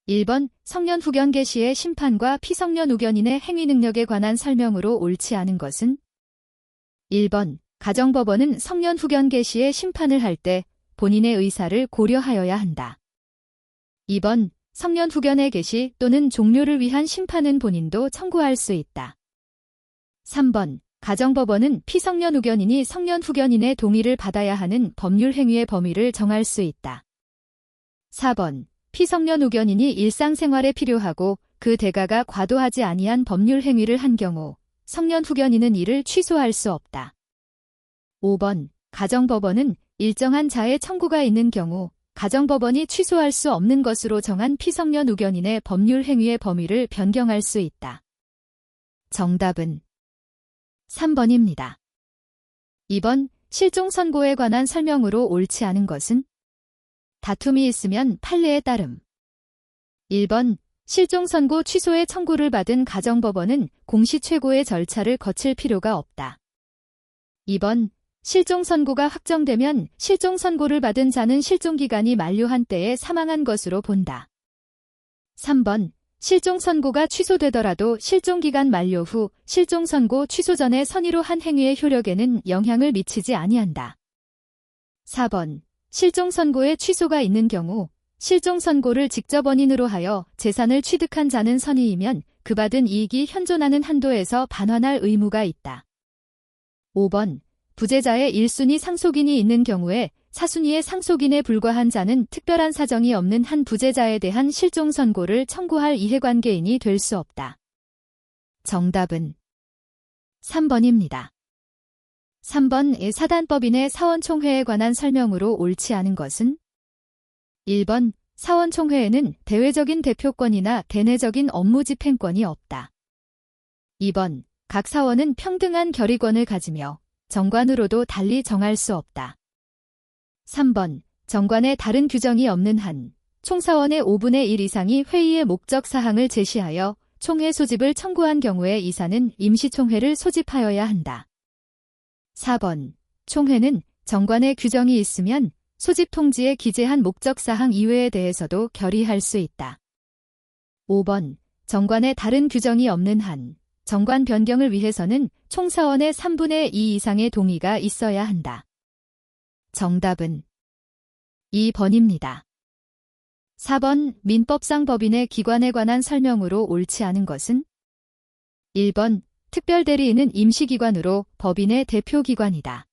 1번 성년 후견 개시의 심판과 피성년 우견인의 행위 능력에 관한 설명으로 옳지 않은 것은 1번 가정법원은 성년 후견 개시의 심판을 할 때 본인의 의사를 고려하여야 한다. 2번 성년 후견의 개시 또는 종료를 위한 심판은 본인도 청구할 수 있다. 3번 가정법원은 피성년 우견인이 성년 후견인의 동의를 받아야 하는 법률 행위의 범위를 정할 수 있다. 4번 피성년 우견인이 일상생활에 필요하고 그 대가가 과도하지 아니한 법률 행위를 한 경우 성년 후견인은 이를 취소할 수 없다. 5번 가정법원은 일정한 자해 청구가 있는 경우 가정법원이 취소할 수 없는 것으로 정한 피성년 우견인의 법률 행위의 범위를 변경할 수 있다. 정답은 3번입니다. 2번 실종 선고에 관한 설명으로 옳지 않은 것은 다툼이 있으면 판례에 따름. 1번 실종 선고 취소의 청구를 받은 가정법원은 공시 최고의 절차를 거칠 필요가 없다. 2번 실종 선고가 확정되면 실종 선고를 받은 자는 실종 기간이 만료한 때에 사망한 것으로 본다. 3번 실종 선고가 취소되더라도 실종 기간 만료 후 실종 선고 취소 전에 선의로 한 행위의 효력에는 영향을 미치지 아니한다. 4번 실종 선고의 취소가 있는 경우 실종 선고를 직접 원인으로 하여 재산을 취득한 자는 선의이면 그 받은 이익이 현존하는 한도에서 반환할 의무가 있다. 5번 부재자의 1순위 상속인이 있는 경우에 4순위의 상속인에 불과한 자는 특별한 사정이 없는 한 부재자에 대한 실종 선고를 청구할 이해관계인이 될 수 없다. 정답은 3번입니다. 3번 사단법인의 사원총회에 관한 설명으로 옳지 않은 것은 1번 사원총회에는 대외적인 대표권이나 대내적인 업무 집행권이 없다. 2번 각 사원은 평등한 결의권을 가지며 정관으로도 달리 정할 수 없다. 3번 정관에 다른 규정이 없는 한 총사원의 5분의 1 이상이 회의의 목적 사항을 제시하여 총회 소집을 청구한 경우에 이사는 임시총회를 소집하여야 한다. 4번 총회는 정관에 규정이 있으면 소집 통지에 기재한 목적 사항 이외에 대해서도 결의할 수 있다. 5번 정관에 다른 규정이 없는 한 정관 변경을 위해서는 총사원의 3분의 2 이상의 동의가 있어야 한다. 정답은 2번입니다. 4번 민법상 법인의 기관에 관한 설명으로 옳지 않은 것은 1번 특별대리인은 임시기관으로 법인의 대표기관이다.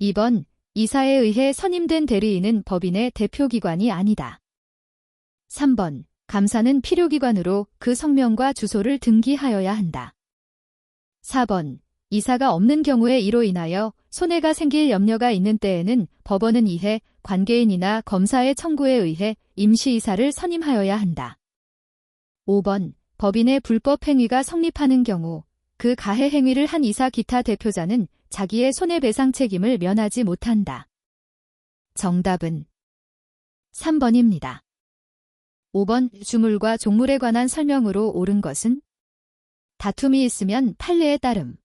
2번 이사에 의해 선임된 대리인은 법인의 대표기관이 아니다. 3번 감사는 필요기관으로 그 성명과 주소를 등기하여야 한다. 4번 이사가 없는 경우에 이로 인하여 손해가 생길 염려가 있는 때에는 법원은 이해 관계인이나 검사의 청구에 의해 임시이사를 선임하여야 한다. 5번 법인의 불법 행위가 성립하는 경우 그 가해 행위를 한 이사 기타 대표자는 자기의 손해배상 책임을 면하지 못한다. 정답은 3번입니다. 5번 주물과 종물에 관한 설명으로 옳은 것은 다툼이 있으면 판례에 따름.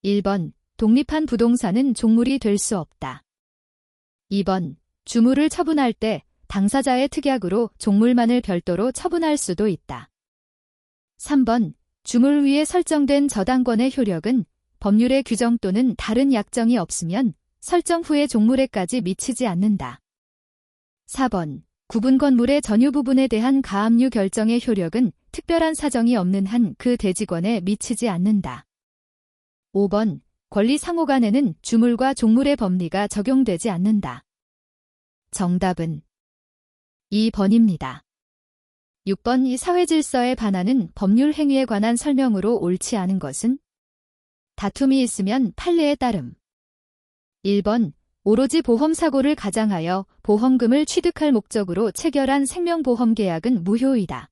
1번 독립한 부동산은 종물이 될 수 없다. 2번 주물을 처분할 때 당사자의 특약으로 종물만을 별도로 처분할 수도 있다. 3번 주물 위에 설정된 저당권의 효력은 법률의 규정 또는 다른 약정이 없으면 설정 후의 종물에까지 미치지 않는다. 4번 구분 건물의 전유 부분에 대한 가압류 결정의 효력은 특별한 사정이 없는 한 그 대지권에 미치지 않는다. 5번 권리 상호간에는 주물과 종물의 법리가 적용되지 않는다. 정답은 2번입니다. 6번 이 사회질서에 반하는 법률 행위에 관한 설명으로 옳지 않은 것은 다툼이 있으면 판례에 따름. 1번 오로지 보험사고를 가장하여 보험금을 취득할 목적으로 체결한 생명보험계약은 무효이다.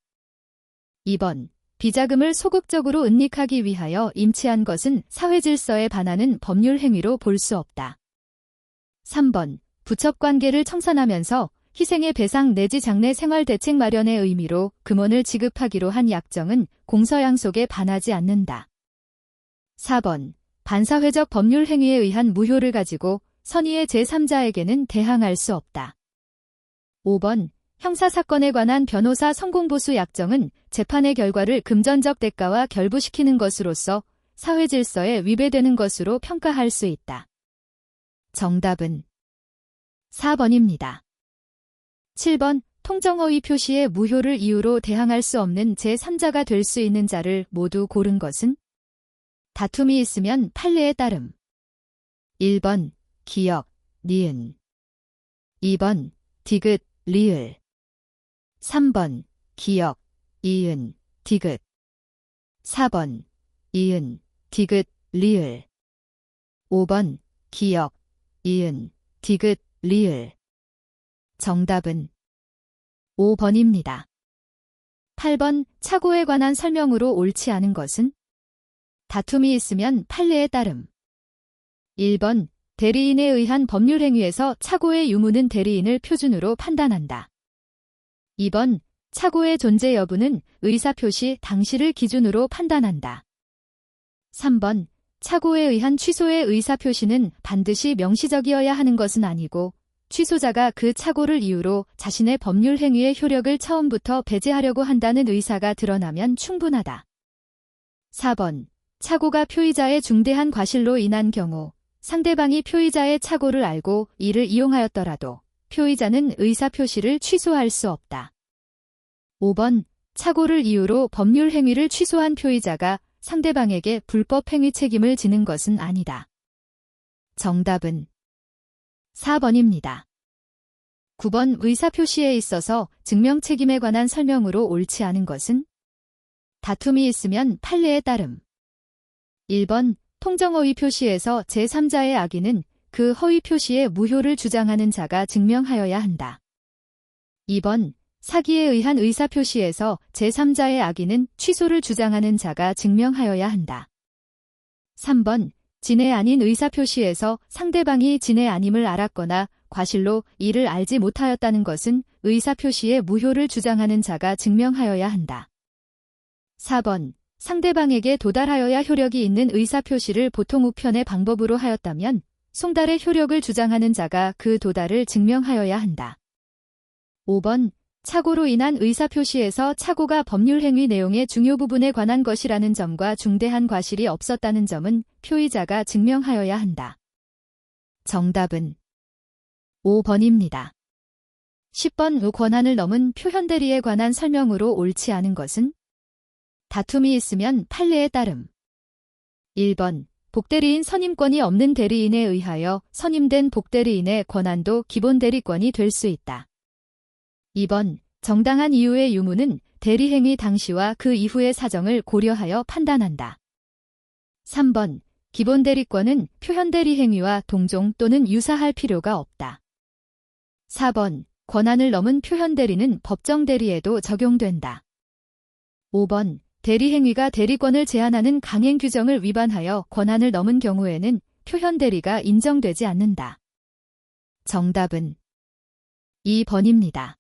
2번 비자금을 소극적으로 은닉하기 위하여 임치한 것은 사회질서에 반하는 법률 행위로 볼 수 없다. 3번 부첩관계를 청산하면서 희생의 배상 내지 장래 생활대책 마련의 의미로 금원을 지급하기로 한 약정은 공서양속에 반하지 않는다. 4번 반사회적 법률 행위에 의한 무효를 가지고 선의의 제3자에게는 대항할 수 없다. 5번 형사사건에 관한 변호사 성공보수 약정은 재판의 결과를 금전적 대가와 결부시키는 것으로서 사회질서에 위배되는 것으로 평가할 수 있다. 정답은 4번입니다. 7번 통정허위 표시의 무효를 이유로 대항할 수 없는 제3자가 될 수 있는 자를 모두 고른 것은? 다툼이 있으면 판례에 따름. 1번 기역, 니은 2번 디귿, 리을 3번 기역, 이은, 디귿 4번 이은, 디귿, 리을 5번 기역, 이은, 디귿, 리을 정답은 5번입니다. 8번 착오에 관한 설명으로 옳지 않은 것은? 다툼이 있으면 판례에 따름. 1번 대리인에 의한 법률 행위에서 착오의 유무는 대리인을 표준으로 판단한다. 2번 착오의 존재 여부는 의사표시 당시를 기준으로 판단한다. 3번 착오에 의한 취소의 의사표시는 반드시 명시적이어야 하는 것은 아니고 취소자가 그 착오를 이유로 자신의 법률 행위의 효력을 처음부터 배제하려고 한다는 의사가 드러나면 충분하다. 4번 착오가 표의자의 중대한 과실로 인한 경우 상대방이 표의자의 착오를 알고 이를 이용하였더라도 표의자는 의사표시를 취소할 수 없다. 5번 착오를 이유로 법률 행위를 취소한 표의자가 상대방에게 불법 행위 책임을 지는 것은 아니다. 정답은 4번입니다. 9번 의사표시에 있어서 증명 책임에 관한 설명으로 옳지 않은 것은? 다툼이 있으면 판례에 따름. 1번 통정허위 표시에서 제3자의 악의는 그 허위 표시의 무효를 주장하는 자가 증명하여야 한다. 2번 사기에 의한 의사표시에서 제3자의 악의는 취소를 주장하는 자가 증명하여야 한다. 3번 진해 아닌 의사표시에서 상대방이 진해 아님을 알았거나 과실로 이를 알지 못하였다는 것은 의사표시의 무효를 주장하는 자가 증명하여야 한다. 4번 상대방에게 도달하여야 효력이 있는 의사표시를 보통 우편의 방법으로 하였다면 송달의 효력을 주장하는 자가 그 도달을 증명하여야 한다. 5번 착오로 인한 의사표시에서 착오가 법률행위 내용의 중요 부분에 관한 것이라는 점과 중대한 과실이 없었다는 점은 표의자가 증명하여야 한다. 정답은 5번입니다. 10번 권한을 넘은 표현대리에 관한 설명으로 옳지 않은 것은? 다툼이 있으면 판례에 따름. 1번 복대리인 선임권이 없는 대리인에 의하여 선임된 복대리인의 권한도 기본대리권이 될 수 있다. 2번 정당한 이유의 유무는 대리행위 당시와 그 이후의 사정을 고려하여 판단한다. 3번 기본대리권은 표현대리행위와 동종 또는 유사할 필요가 없다. 4번 권한을 넘은 표현대리는 법정대리에도 적용된다. 5번 대리행위가 대리권을 제한하는 강행 규정을 위반하여 권한을 넘은 경우에는 표현대리가 인정되지 않는다. 정답은 2번입니다.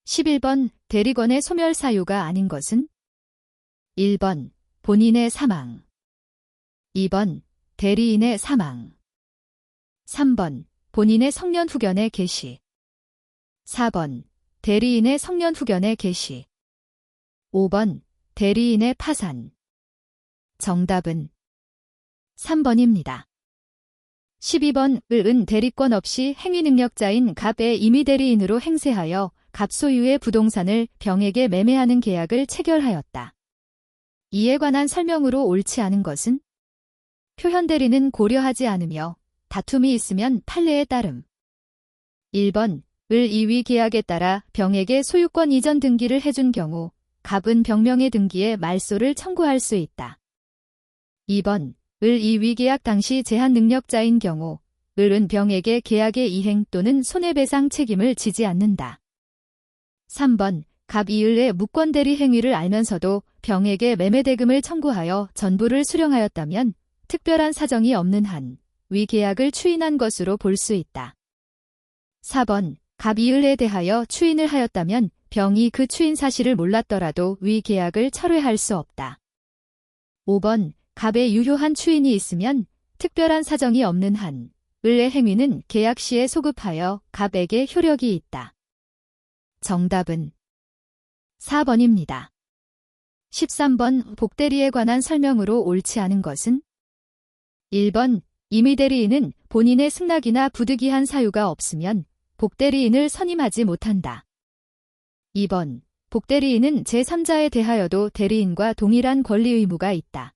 11번 대리권의 소멸 사유가 아닌 것은? 1번 본인의 사망 2번 대리인의 사망 3번 본인의 성년 후견의 개시 4번 대리인의 성년 후견의 개시 5번 대리인의 파산 정답은 3번입니다. 12번 을은 대리권 없이 행위능력자인 갑의 임의대리인으로 행세하여 갑 소유의 부동산을 병에게 매매하는 계약을 체결하였다. 이에 관한 설명으로 옳지 않은 것은? 표현대리는 고려하지 않으며 다툼이 있으면 판례에 따름. 1번 을 이위 계약에 따라 병에게 소유권 이전 등기를 해준 경우 갑은 병명의 등기에 말소를 청구할 수 있다. 2번 을 이위 계약 당시 제한 능력자인 경우 을은 병에게 계약의 이행 또는 손해배상 책임을 지지 않는다. 3번 갑 이을의 무권대리 행위를 알면서도 병에게 매매대금을 청구하여 전부를 수령하였다면 특별한 사정이 없는 한 위 계약을 추인한 것으로 볼 수 있다. 4번 갑 이을에 대하여 추인을 하였다면 병이 그 추인 사실을 몰랐더라도 위 계약을 철회할 수 없다. 5번 갑의 유효한 추인이 있으면 특별한 사정이 없는 한 을의 행위는 계약 시에 소급하여 갑에게 효력이 있다. 정답은 4번입니다. 13번 복대리에 관한 설명으로 옳지 않은 것은? 1번 임의대리인은 본인의 승낙이나 부득이한 사유가 없으면 복대리인을 선임하지 못한다. 2번 복대리인은 제3자에 대하여도 대리인과 동일한 권리 의무가 있다.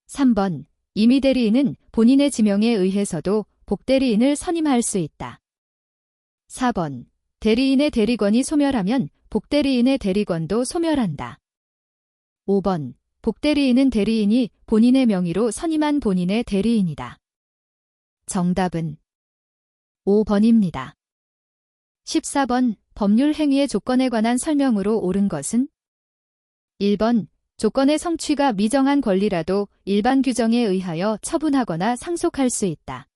3번 임의대리인은 본인의 지명에 의해서도 복대리인을 선임할 수 있다. 4번 대리인의 대리권이 소멸하면 복대리인의 대리권도 소멸한다. 5번 복대리인은 대리인이 본인의 명의로 선임한 본인의 대리인이다. 정답은 5번입니다. 14번 법률 행위의 조건에 관한 설명으로 옳은 것은? 1번 조건의 성취가 미정한 권리라도 일반 규정에 의하여 처분하거나 상속할 수 있다.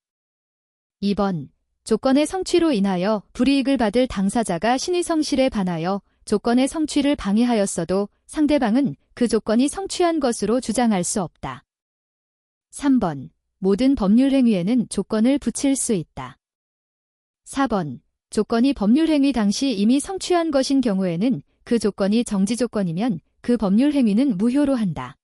2번 조건의 성취로 인하여 불이익을 받을 당사자가 신의성실에 반하여 조건의 성취를 방해하였어도 상대방은 그 조건이 성취한 것으로 주장할 수 없다. 3번 모든 법률 행위에는 조건을 붙일 수 있다. 4번 조건이 법률 행위 당시 이미 성취한 것인 경우에는 그 조건이 정지 조건이면 그 법률 행위는 무효로 한다.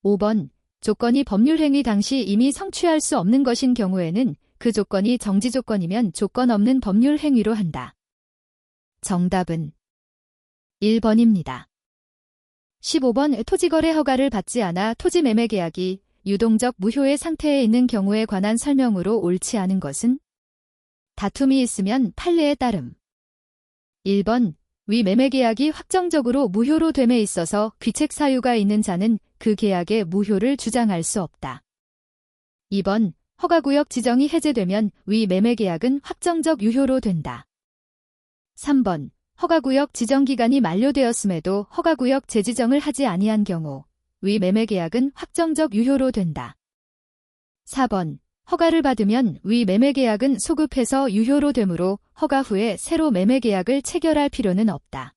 5번 조건이 법률 행위 당시 이미 성취할 수 없는 것인 경우에는 그 조건이 정지 조건이면 조건 없는 법률 행위로 한다. 정답은 1번입니다. 15번 토지거래 허가를 받지 않아 토지매매계약이 유동적 무효의 상태에 있는 경우에 관한 설명으로 옳지 않은 것은? 다툼이 있으면 판례에 따름. 1번 위 매매계약이 확정적으로 무효로 됨에 있어서 귀책 사유가 있는 자는 그 계약의 무효를 주장할 수 없다. 2번 허가구역 지정이 해제되면 위 매매계약은 확정적 유효로 된다. 3번 허가구역 지정기간이 만료되었음에도 허가구역 재지정을 하지 아니한 경우 위 매매계약은 확정적 유효로 된다. 4번 허가를 받으면 위 매매계약은 소급해서 유효로 되므로 허가 후에 새로 매매계약을 체결할 필요는 없다.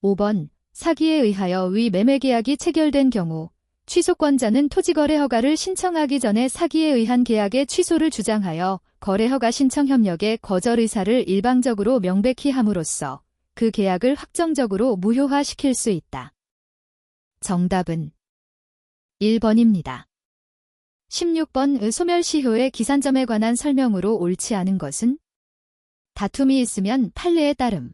5번 사기에 의하여 위 매매계약이 체결된 경우 취소권자는 토지거래 허가를 신청하기 전에 사기에 의한 계약의 취소를 주장하여 거래허가 신청 협력의 거절 의사를 일방적으로 명백히 함으로써 그 계약을 확정적으로 무효화시킬 수 있다. 정답은 1번입니다. 16번 소멸시효의 기산점에 관한 설명으로 옳지 않은 것은? 다툼이 있으면 판례에 따름.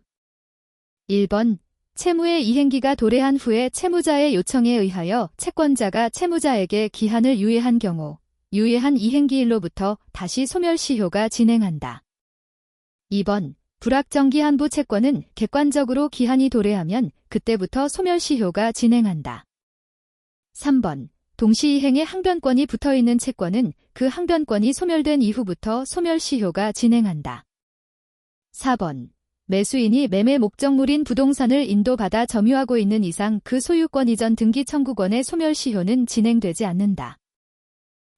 1번 채무의 이행기가 도래한 후에 채무자의 요청에 의하여 채권자가 채무자에게 기한을 유예한 경우 유예한 이행기일로부터 다시 소멸시효가 진행한다. 2번 불확정기한부 채권은 객관적으로 기한이 도래하면 그때부터 소멸시효가 진행한다. 3번 동시이행에 항변권이 붙어있는 채권은 그 항변권이 소멸된 이후부터 소멸시효가 진행한다. 4번 매수인이 매매 목적물인 부동산을 인도받아 점유하고 있는 이상 그 소유권 이전 등기 청구권의 소멸시효는 진행되지 않는다.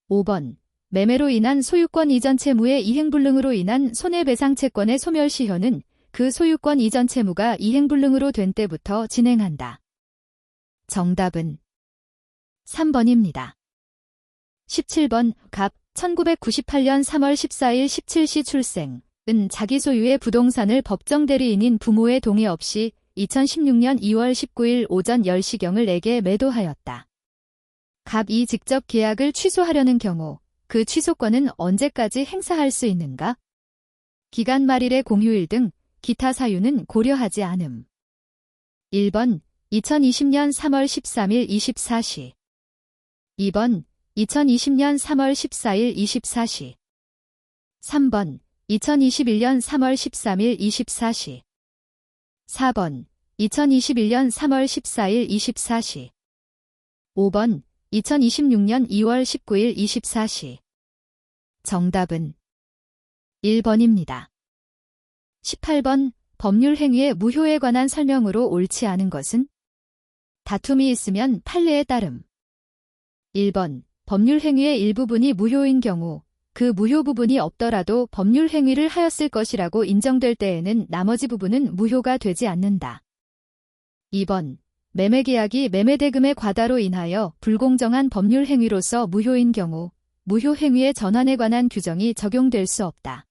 5번 매매로 인한 소유권 이전 채무의 이행불능으로 인한 손해배상 채권의 소멸시효는 그 소유권 이전 채무가 이행불능으로 된 때부터 진행한다. 정답은 3번입니다. 17번 갑 1998년 3월 14일 17시 출생 은 자기 소유의 부동산을 법정 대리인인 부모의 동의 없이 2016년 2월 19일 오전 10시경을 내게 매도하였다. 갑이 직접 계약을 취소하려는 경우 그 취소권은 언제까지 행사할 수 있는가? 기간 말일의 공휴일 등 기타 사유는 고려하지 않음. 1번 2020년 3월 13일 24시 2번 2020년 3월 14일 24시 3번 2021년 3월 13일 24시 4번 2021년 3월 14일 24시 5번 2026년 2월 19일 24시 정답은 1번입니다. 18번 법률 행위의 무효에 관한 설명으로 옳지 않은 것은? 다툼이 있으면 판례에 따름. 1번 법률 행위의 일부분이 무효인 경우 그 무효 부분이 없더라도 법률 행위를 하였을 것이라고 인정될 때에는 나머지 부분은 무효가 되지 않는다. 2번 매매계약이 매매대금의 과다로 인하여 불공정한 법률 행위로서 무효인 경우 무효 행위의 전환에 관한 규정이 적용될 수 없다.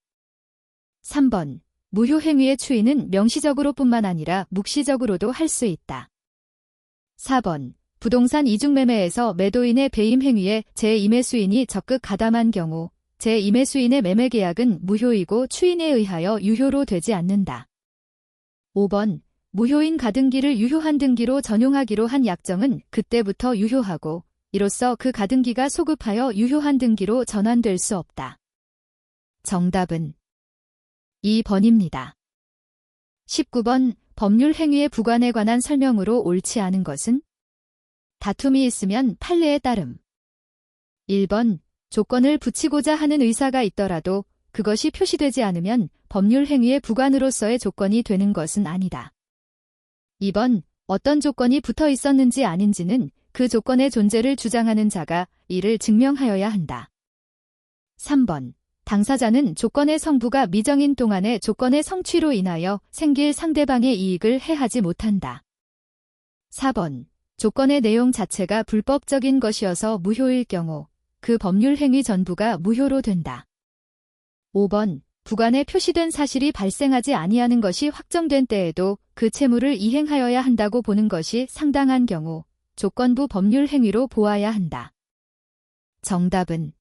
3번 무효행위의 추인은 명시적으로뿐만 아니라 묵시적으로도 할 수 있다. 4번. 부동산 이중매매에서 매도인의 배임 행위에 제2매수인이 적극 가담한 경우 제2매수인의 매매계약은 무효이고 추인에 의하여 유효로 되지 않는다. 5번. 무효인 가등기를 유효한 등기로 전용하기로 한 약정은 그때부터 유효하고 이로써 그 가등기가 소급하여 유효한 등기로 전환될 수 없다. 정답은 2번입니다. 19번. 법률 행위의 부관에 관한 설명으로 옳지 않은 것은? 다툼이 있으면 판례에 따름. 1번. 조건을 붙이고자 하는 의사가 있더라도 그것이 표시되지 않으면 법률 행위의 부관으로서의 조건이 되는 것은 아니다. 2번. 어떤 조건이 붙어 있었는지 아닌지는 그 조건의 존재를 주장하는 자가 이를 증명하여야 한다. 3번. 당사자는 조건의 성부가 미정인 동안의 조건의 성취로 인하여 생길 상대방의 이익을 해하지 못한다. 4번. 조건의 내용 자체가 불법적인 것이어서 무효일 경우 그 법률 행위 전부가 무효로 된다. 5번. 부관에 표시된 사실이 발생하지 아니하는 것이 확정된 때에도 그 채무를 이행하여야 한다고 보는 것이 상당한 경우 조건부 법률 행위로 보아야 한다. 정답은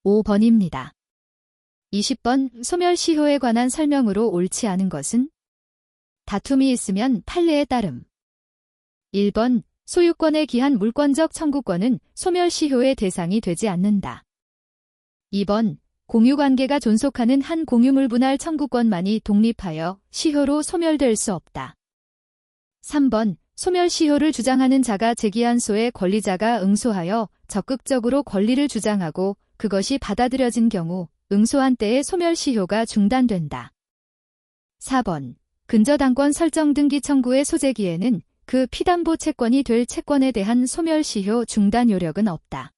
5번입니다. 20번. 소멸시효에 관한 설명으로 옳지 않은 것은? 다툼이 있으면 판례에 따름. 1번. 소유권에 기한 물권적 청구권은 소멸시효의 대상이 되지 않는다. 2번. 공유관계가 존속하는 한 공유물 분할 청구권만이 독립하여 시효로 소멸될 수 없다. 3번. 소멸시효를 주장하는 자가 제기한 소의 권리자가 응소하여 적극적으로 권리를 주장하고 그것이 받아들여진 경우 응소한 때의 소멸시효가 중단된다. 4번. 근저당권 설정 등기 청구의 소재기에는 그 피담보 채권이 될 채권에 대한 소멸시효 중단 요력은 없다.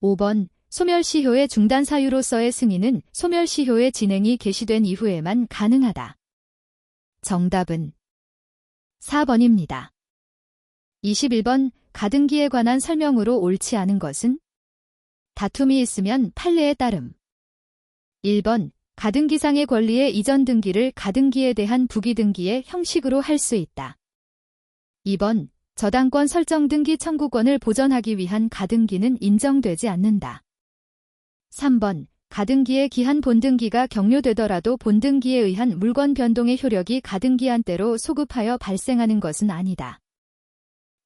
5번. 소멸시효의 중단 사유로서의 승인은 소멸시효의 진행이 개시된 이후에만 가능하다. 정답은 4번입니다. 21번. 가등기에 관한 설명으로 옳지 않은 것은? 다툼이 있으면 판례에 따름. 1번. 가등기상의 권리의 이전 등기를 가등기에 대한 부기등기의 형식으로 할 수 있다. 2번. 저당권 설정 등기 청구권을 보전하기 위한 가등기는 인정되지 않는다. 3번. 가등기의 기한 본등기가 경료되더라도 본등기에 의한 물권 변동의 효력이 가등기한 때로 소급하여 발생하는 것은 아니다.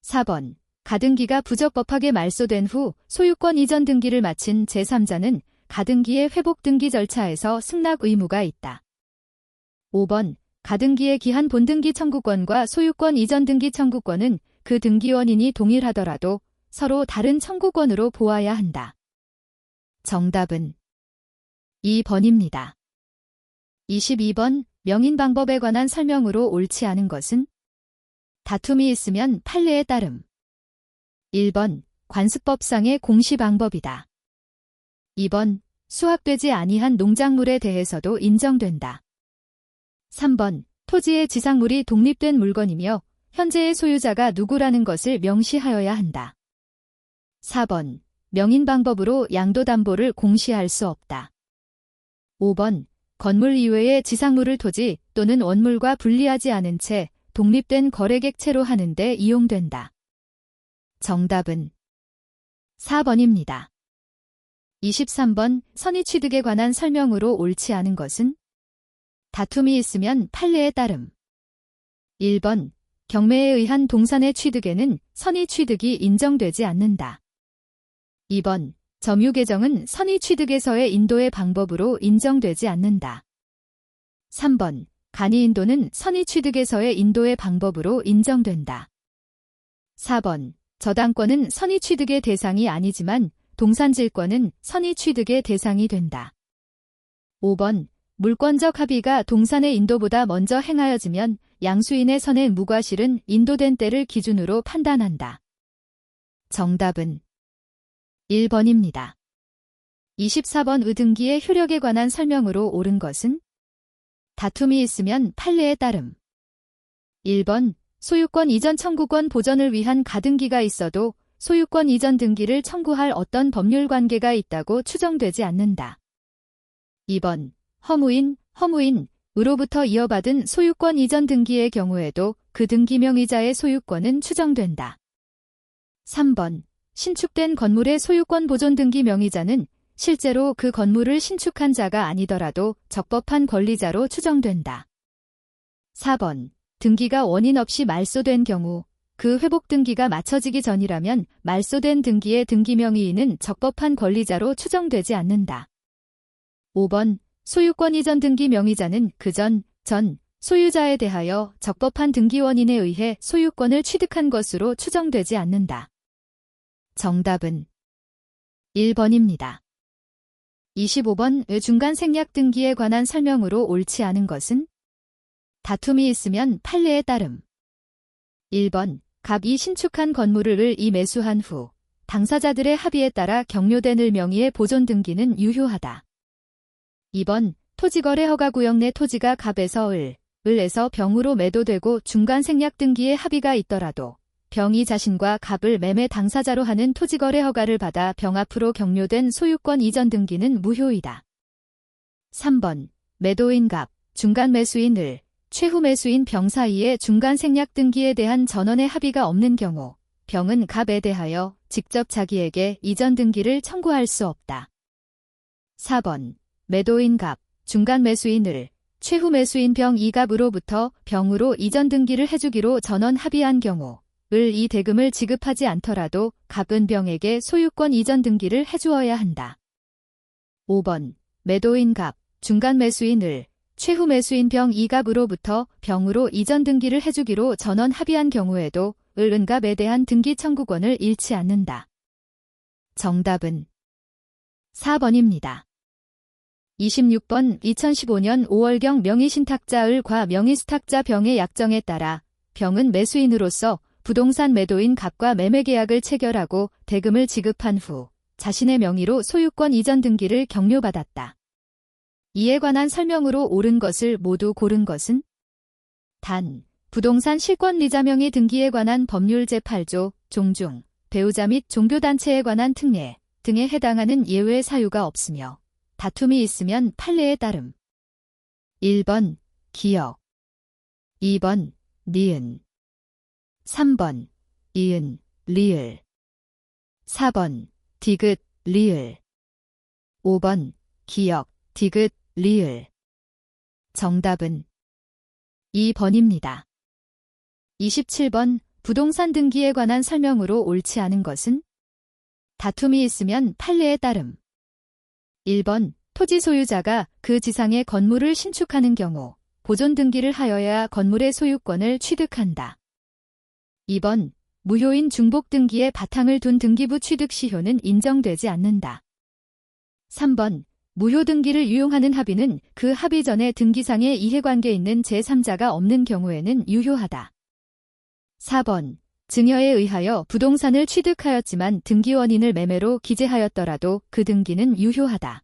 4번. 가등기가 부적법하게 말소된 후 소유권 이전 등기를 마친 제3자는 가등기의 회복 등기 절차에서 승낙 의무가 있다. 5번. 가등기의 기한 본등기 청구권과 소유권 이전 등기 청구권은 그 등기 원인이 동일하더라도 서로 다른 청구권으로 보아야 한다. 정답은 2번입니다. 22번. 명인 방법에 관한 설명으로 옳지 않은 것은? 다툼이 있으면 판례에 따름. 1번. 관습법상의 공시 방법이다. 2번. 수확되지 아니한 농작물에 대해서도 인정된다. 3번. 토지의 지상물이 독립된 물건이며 현재의 소유자가 누구라는 것을 명시하여야 한다. 4번. 명인 방법으로 양도담보를 공시할 수 없다. 5번. 건물 이외의 지상물을 토지 또는 원물과 분리하지 않은 채 독립된 거래객체로 하는 데 이용된다. 정답은 4번입니다. 23번. 선의취득에 관한 설명으로 옳지 않은 것은? 다툼이 있으면 판례에 따름. 1번. 경매에 의한 동산의 취득에는 선의취득이 인정되지 않는다. 2번. 점유계정은 선의취득에서의 인도의 방법으로 인정되지 않는다. 3번. 간이인도는 선의취득에서의 인도의 방법으로 인정된다. 4번. 저당권은 선의취득의 대상이 아니지만 동산질권은 선의취득의 대상이 된다. 5번. 물권적 합의가 동산의 인도보다 먼저 행하여지면 양수인의 선의 무과실은 인도된 때를 기준으로 판단한다. 정답은 1번입니다. 24번. 의등기의 효력에 관한 설명으로 옳은 것은? 다툼이 있으면 판례에 따름. 1번. 소유권 이전 청구권 보전을 위한 가등기가 있어도 소유권 이전 등기를 청구할 어떤 법률 관계가 있다고 추정되지 않는다. 2번. 허무인, 으로부터 이어받은 소유권 이전 등기의 경우에도 그 등기 명의자의 소유권은 추정된다. 3번. 신축된 건물의 소유권 보존 등기 명의자는 실제로 그 건물을 신축한 자가 아니더라도 적법한 권리자로 추정된다. 4번. 등기가 원인 없이 말소된 경우 그 회복 등기가 마쳐지기 전이라면 말소된 등기의 등기 명의인은 적법한 권리자로 추정되지 않는다. 5번. 소유권 이전 등기 명의자는 그 전 소유자에 대하여 적법한 등기 원인에 의해 소유권을 취득한 것으로 추정되지 않는다. 정답은 1번입니다. 25번. 중간 생략 등기에 관한 설명으로 옳지 않은 것은? 다툼이 있으면 판례에 따름. 1번. 갑이 신축한 건물을 이 매수한 후 당사자들의 합의에 따라 경료된 을 명의의 보존 등기는 유효하다. 2번. 토지거래 허가구역 내 토지가 갑에서 을에서 병으로 매도되고 중간 생략 등기에 합의가 있더라도 병이 자신과 갑을 매매 당사자로 하는 토지거래 허가를 받아 병 앞으로 경료된 소유권 이전 등기는 무효이다. 3번. 매도인 갑, 중간 매수인 을, 최후 매수인 병 사이의 중간 생략 등기에 대한 전원의 합의가 없는 경우 병은 갑에 대하여 직접 자기에게 이전 등기를 청구할 수 없다. 4번. 매도인 갑, 중간 매수인 을, 최후 매수인 병 이갑으로부터 병으로 이전 등기를 해주기로 전원 합의한 경우 이 대금을 지급하지 않더라도 갑은 병에게 소유권 이전 등기를 해주어야 한다. 5번. 매도인 갑, 중간 매수인 을, 최후 매수인 병 이갑으로부터 병으로 이전 등기를 해주기로 전원 합의한 경우에도 은갑에 대한 등기 청구권을 잃지 않는다. 정답은 4번입니다. 26번. 2015년 5월경 명의신탁자 을과 명의수탁자 병의 약정에 따라 병은 매수인으로서 부동산 매도인 갑과 매매계약을 체결하고 대금을 지급한 후 자신의 명의로 소유권 이전 등기를 경료받았다. 이에 관한 설명으로 옳은 것을 모두 고른 것은? 단, 부동산 실권리자명의 등기에 관한 법률 제8조, 종중, 배우자 및 종교단체에 관한 특례 등에 해당하는 예외 사유가 없으며 다툼이 있으면 판례에 따름. 1번. 기역 2번. 니은 3번. 이은, 리을 4번. 디귿, 리을 5번. 기역, 디귿, 리을 정답은 2번입니다. 27번. 부동산 등기에 관한 설명으로 옳지 않은 것은? 다툼이 있으면 판례에 따름. 1번. 토지 소유자가 그 지상의 건물을 신축하는 경우 보존 등기를 하여야 건물의 소유권을 취득한다. 2번. 무효인 중복 등기에 바탕을 둔 등기부 취득 시효는 인정되지 않는다. 3번. 무효 등기를 유용하는 합의는 그 합의 전에 등기상에 이해관계 있는 제3자가 없는 경우에는 유효하다. 4번. 증여에 의하여 부동산을 취득하였지만 등기 원인을 매매로 기재하였더라도 그 등기는 유효하다.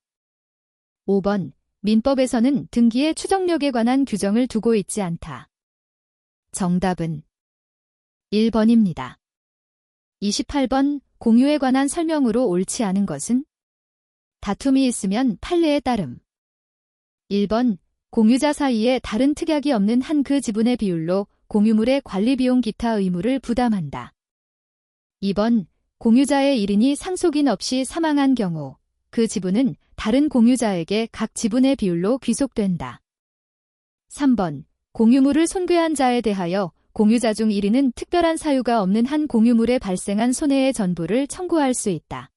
5번. 민법에서는 등기의 추정력에 관한 규정을 두고 있지 않다. 정답은 1번입니다. 28번. 공유에 관한 설명으로 옳지 않은 것은? 다툼이 있으면 판례에 따름. 1번. 공유자 사이에 다른 특약이 없는 한 그 지분의 비율로 공유물의 관리비용 기타 의무를 부담한다. 2번. 공유자의 1인이 상속인 없이 사망한 경우 그 지분은 다른 공유자에게 각 지분의 비율로 귀속된다. 3번. 공유물을 손괴한 자에 대하여 공유자 중 1인은 특별한 사유가 없는 한 공유물에 발생한 손해의 전부를 청구할 수 있다.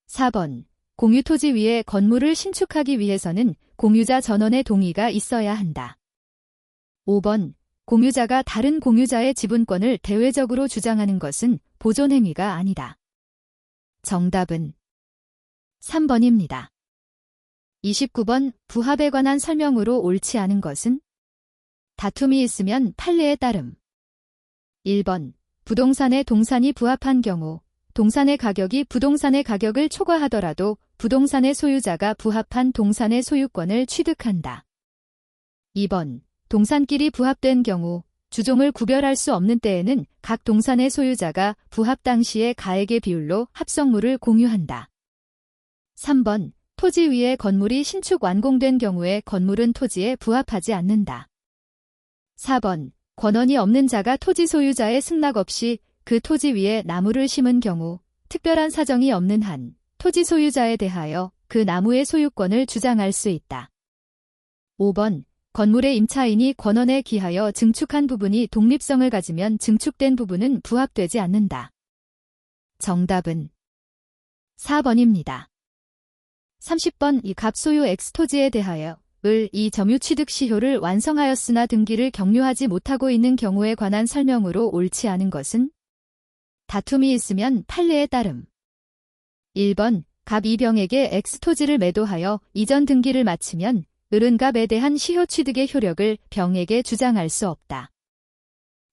4번. 공유 토지 위에 건물을 신축하기 위해서는 공유자 전원의 동의가 있어야 한다. 5번. 공유자가 다른 공유자의 지분권을 대외적으로 주장하는 것은 보존 행위가 아니다. 정답은 3번입니다. 29번. 부합에 관한 설명으로 옳지 않은 것은? 다툼이 있으면 판례에 따름. 1번. 부동산의 동산이 부합한 경우 동산의 가격이 부동산의 가격을 초과하더라도 부동산의 소유자가 부합한 동산의 소유권을 취득한다. 2번. 동산끼리 부합된 경우 주종을 구별할 수 없는 때에는 각 동산의 소유자가 부합 당시의 가액의 비율로 합성물을 공유한다. 3번. 토지 위에 건물이 신축 완공된 경우에 건물은 토지에 부합하지 않는다. 4번. 권한이 없는 자가 토지 소유자의 승낙 없이 그 토지 위에 나무를 심은 경우 특별한 사정이 없는 한 토지 소유자에 대하여 그 나무의 소유권을 주장할 수 있다. 5번. 건물의 임차인이 권한에 기하여 증축한 부분이 독립성을 가지면 증축된 부분은 부합되지 않는다. 정답은 4번입니다. 30번. 이 갑소유 X 토지에 대하여 이 점유 취득 시효를 완성하였으나 등기를 격려하지 못하고 있는 경우에 관한 설명으로 옳지 않은 것은 다툼이 있으면 판례에 따름. 1번. 갑 이병에게 X 토지를 매도하여 이전 등기를 마치면 을은 갑에 대한 시효 취득의 효력을 병에게 주장할 수 없다.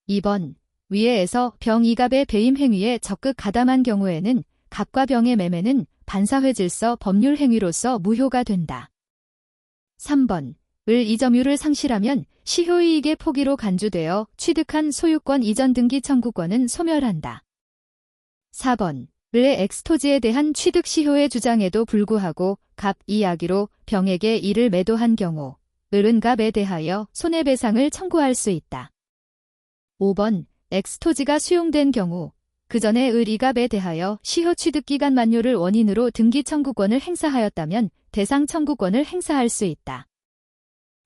2번. 위에에서 병 이갑의 배임 행위에 적극 가담한 경우에는 갑과 병의 매매는 반사회질서 법률 행위로서 무효가 된다. 3번. 을 이점유를 상실하면 시효이익의 포기로 간주되어 취득한 소유권 이전 등기 청구권은 소멸한다. 4번. 을의 X토지에 대한 취득 시효의 주장에도 불구하고 갑 이야기로 병에게 이를 매도한 경우 을은 갑에 대하여 손해배상을 청구할 수 있다. 5번. X토지가 수용된 경우 그 전에 을 이갑에 대하여 시효 취득 기간 만료를 원인으로 등기 청구권을 행사하였다면 대상 청구권을 행사할 수 있다.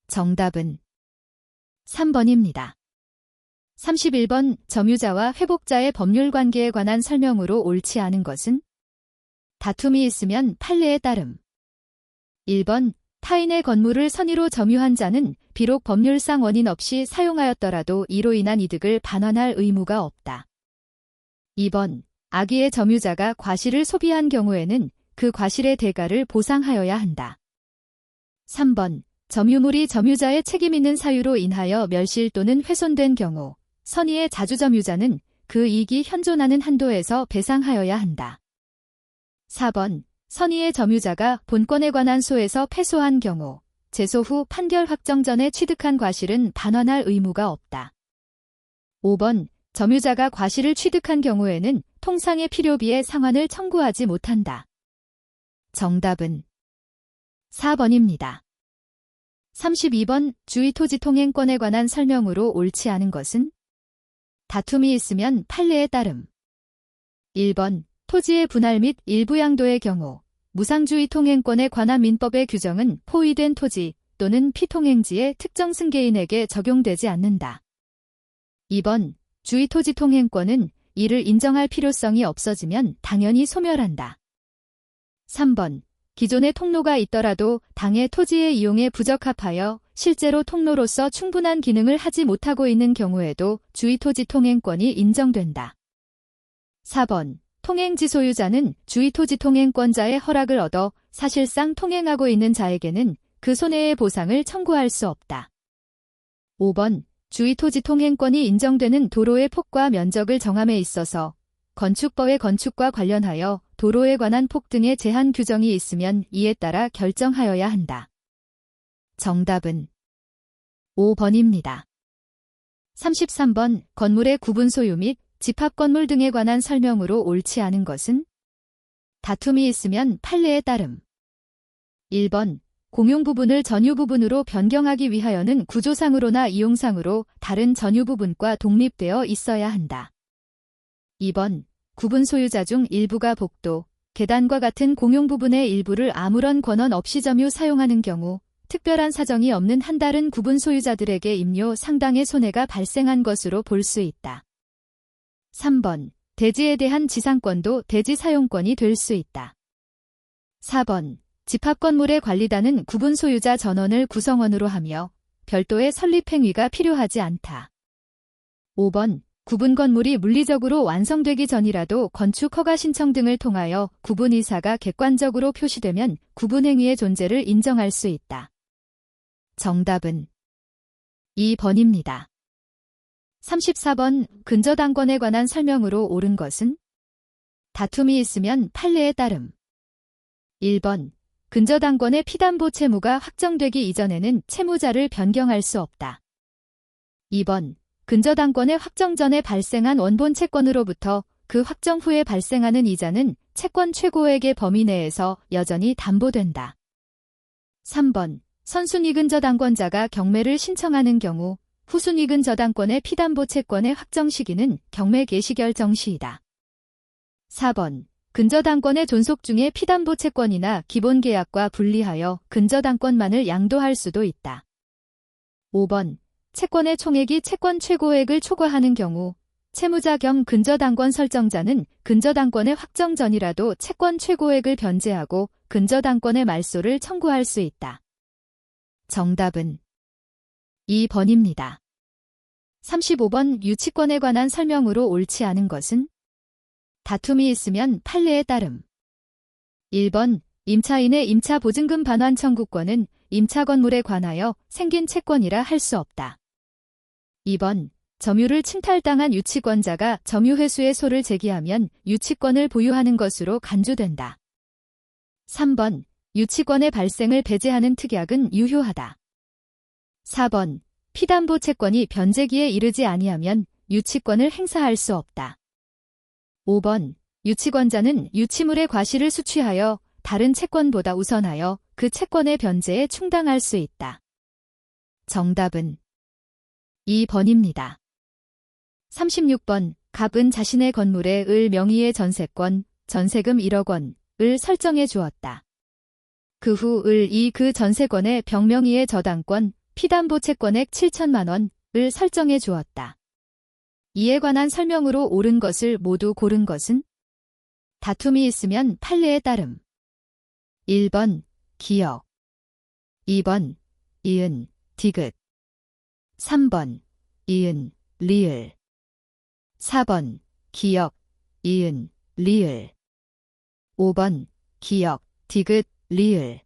정답은 3번입니다. 31번. 점유자와 회복자의 법률 관계에 관한 설명으로 옳지 않은 것은 다툼이 있으면 판례에 따름. 1번. 타인의 건물을 선의로 점유한 자는 비록 법률상 원인 없이 사용하였더라도 이로 인한 이득을 반환할 의무가 없다. 2번. 악의의 점유자가 과실을 소비한 경우에는 그 과실의 대가를 보상하여야 한다. 3번. 점유물이 점유자의 책임 있는 사유로 인하여 멸실 또는 훼손된 경우 선의의 자주점유자는 그 이익이 현존하는 한도에서 배상하여야 한다. 4번. 선의의 점유자가 본권에 관한 소에서 패소한 경우 제소 후 판결 확정 전에 취득한 과실은 반환할 의무가 없다. 5번. 점유자가 과실을 취득한 경우에는 통상의 필요비의 상환을 청구하지 못한다. 정답은 4번입니다. 32번. 주의토지 통행권에 관한 설명으로 옳지 않은 것은 다툼이 있으면 판례에 따름. 1번. 토지의 분할 및 일부양도의 경우 무상주의 통행권에 관한 민법의 규정은 포위된 토지 또는 피통행지의 특정 승계인에게 적용되지 않는다. 2번. 주의토지 통행권은 이를 인정할 필요성이 없어지면 당연히 소멸한다. 3번. 기존의 통로가 있더라도 당의 토지의 이용에 부적합하여 실제로 통로로서 충분한 기능을 하지 못하고 있는 경우에도 주의토지 통행권이 인정된다. 4번. 통행지 소유자는 주의토지 통행권자의 허락을 얻어 사실상 통행하고 있는 자에게는 그 손해의 보상을 청구할 수 없다. 5번. 주의토지 통행권이 인정되는 도로의 폭과 면적을 정함에 있어서 건축법의 건축과 관련하여 도로에 관한 폭 등의 제한 규정이 있으면 이에 따라 결정하여야 한다. 정답은 5번입니다. 33번. 건물의 구분 소유 및 집합건물 등에 관한 설명으로 옳지 않은 것은 다툼이 있으면 판례에 따름. 1번. 공용 부분을 전유 부분으로 변경하기 위하여는 구조상으로나 이용상으로 다른 전유 부분과 독립되어 있어야 한다. 2번. 구분 소유자 중 일부가 복도, 계단과 같은 공용 부분의 일부를 아무런 권한 없이 점유 사용하는 경우 특별한 사정이 없는 한 다른 구분 소유자들에게 임료 상당의 손해가 발생한 것으로 볼 수 있다. 3번. 대지에 대한 지상권도 대지 사용권이 될 수 있다. 4번. 집합건물의 관리단은 구분 소유자 전원을 구성원으로 하며 별도의 설립행위가 필요하지 않다. 5번. 구분 건물이 물리적으로 완성되기 전이라도 건축 허가 신청 등을 통하여 구분 이사가 객관적으로 표시되면 구분 행위의 존재를 인정할 수 있다. 정답은 2번입니다. 34번. 근저당권에 관한 설명으로 옳은 것은 다툼이 있으면 판례에 따름. 1번. 근저당권의 피담보 채무가 확정되기 이전에는 채무자를 변경할 수 없다. 2번. 근저당권의 확정 전에 발생한 원본 채권으로부터 그 확정 후에 발생하는 이자는 채권 최고액의 범위 내에서 여전히 담보된다. 3번 선순위 근저당권자가 경매를 신청하는 경우 후순위 근저당권의 피담보 채권의 확정 시기는 경매 개시 결정 시이다. 4번 근저당권의 존속 중에 피담보 채권이나 기본계약과 분리하여 근저당권만을 양도할 수도 있다. 5번 채권의 총액이 채권 최고액을 초과하는 경우 채무자 겸 근저당권 설정자는 근저당권의 확정 전이라도 채권 최고액을 변제하고 근저당권의 말소를 청구할 수 있다. 정답은 2번입니다. 35번 유치권에 관한 설명으로 옳지 않은 것은? 다툼이 있으면 판례에 따름. 1번 임차인의 임차보증금 반환 청구권은 임차 건물에 관하여 생긴 채권이라 할 수 없다. 2번 점유를 침탈당한 유치권자가 점유회수의 소를 제기하면 유치권을 보유하는 것으로 간주된다. 3번 유치권의 발생을 배제하는 특약은 유효하다. 4번 피담보 채권이 변제기에 이르지 아니하면 유치권을 행사할 수 없다. 5번 유치권자는 유치물의 과실을 수취하여 다른 채권보다 우선하여 그 채권의 변제에 충당할 수 있다. 정답은 2번입니다. 36번 갑은 자신의 건물에 을 명의의 전세권, 전세금 1억 원을 설정해 주었다. 그 후 을이 그 전세권의 병명의의 저당권, 피담보 채권액 7천만 원을 설정해 주었다. 이에 관한 설명으로 옳은 것을 모두 고른 것은? 다툼이 있으면 판례에 따름. 1번 기역 2번 이은 디귿 3번 이은 리을 4번 기역 이은 리을 5번 기역 디귿 리을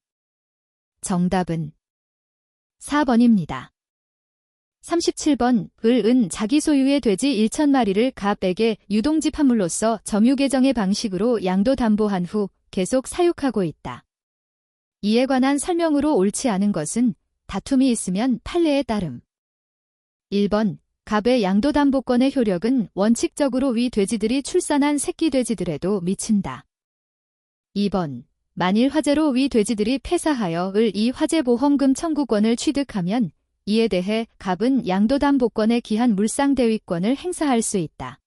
정답은 4번입니다. 37번 을은 자기 소유의 돼지 1,000마리를 갑에게 유동집합물로서 점유계정의 방식으로 양도담보한 후 계속 사육하고 있다. 이에 관한 설명으로 옳지 않은 것은? 다툼이 있으면 판례에 따름. 1번 갑의 양도담보권의 효력은 원칙적으로 위 돼지들이 출산한 새끼 돼지들에도 미친다. 2번 만일 화재로 위 돼지들이 폐사하여 이 화재보험금 청구권을 취득하면 이에 대해 갑은 양도담보권에 기한 물상대위권을 행사할 수 있다.